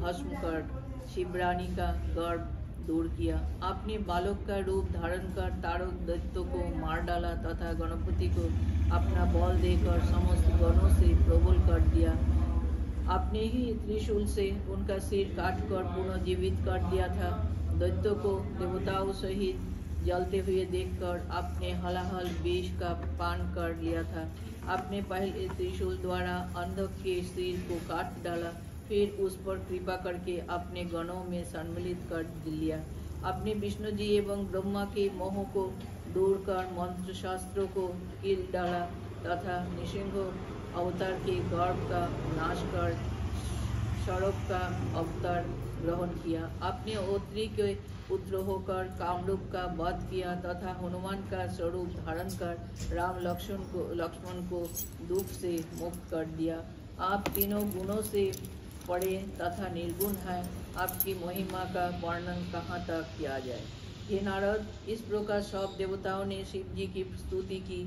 भस्म कर शिवरानी का गर्भ दूर किया। आपने बालक का रूप धारण कर तारक दैत्य को मार डाला तथा गणपति को अपना बल देकर समस्त गणों से प्रबल कर दिया। आपने ही त्रिशूल से उनका सिर काटकर पुनर्जीवित कर दिया था। दैत्य को देवताओं सहित जलते हुए देखकर आपने हलाहल विष का पान कर लिया था। आपने पहले त्रिशूल द्वारा अंधक के सिर को काट डाला, फिर उस पर कृपा करके अपने गणों में सम्मिलित कर लिया। अपने विष्णु जी एवं ब्रह्मा के मोह को दूर कर मंत्र शास्त्रों को कील डाला तथा नृसिंह अवतार के गर्भ का नाश कर सौरभ का अवतार ग्रहण किया। आपने ओत्री के पुत्र होकर कामरूप का वध किया तथा हनुमान का स्वरूप धारण कर राम लक्ष्मण को दुख से मुक्त कर दिया। आप तीनों गुणों से पड़े तथा निर्गुण है। आपकी महिमा का वर्णन कहाँ तक किया जाए। हे नारद, इस प्रकार सब देवताओं ने शिव जी की स्तुति की।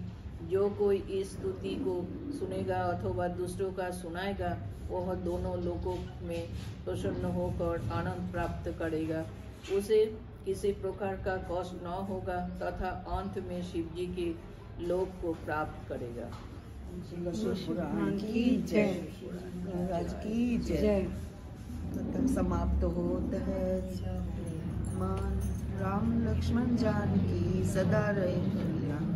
जो कोई इस स्तुति को सुनेगा अथवा दूसरों का सुनाएगा, वह दोनों लोकों में प्रसन्न होकर आनंद प्राप्त करेगा। उसे किसी प्रकार का कष्ट न होगा तथा अंत में शिव जी के लोक को प्राप्त करेगा। पुराण की जय, महाराज की जय। तब समाप्त होता है। मान राम लक्ष्मण जानकी सदा रहे कल्याण।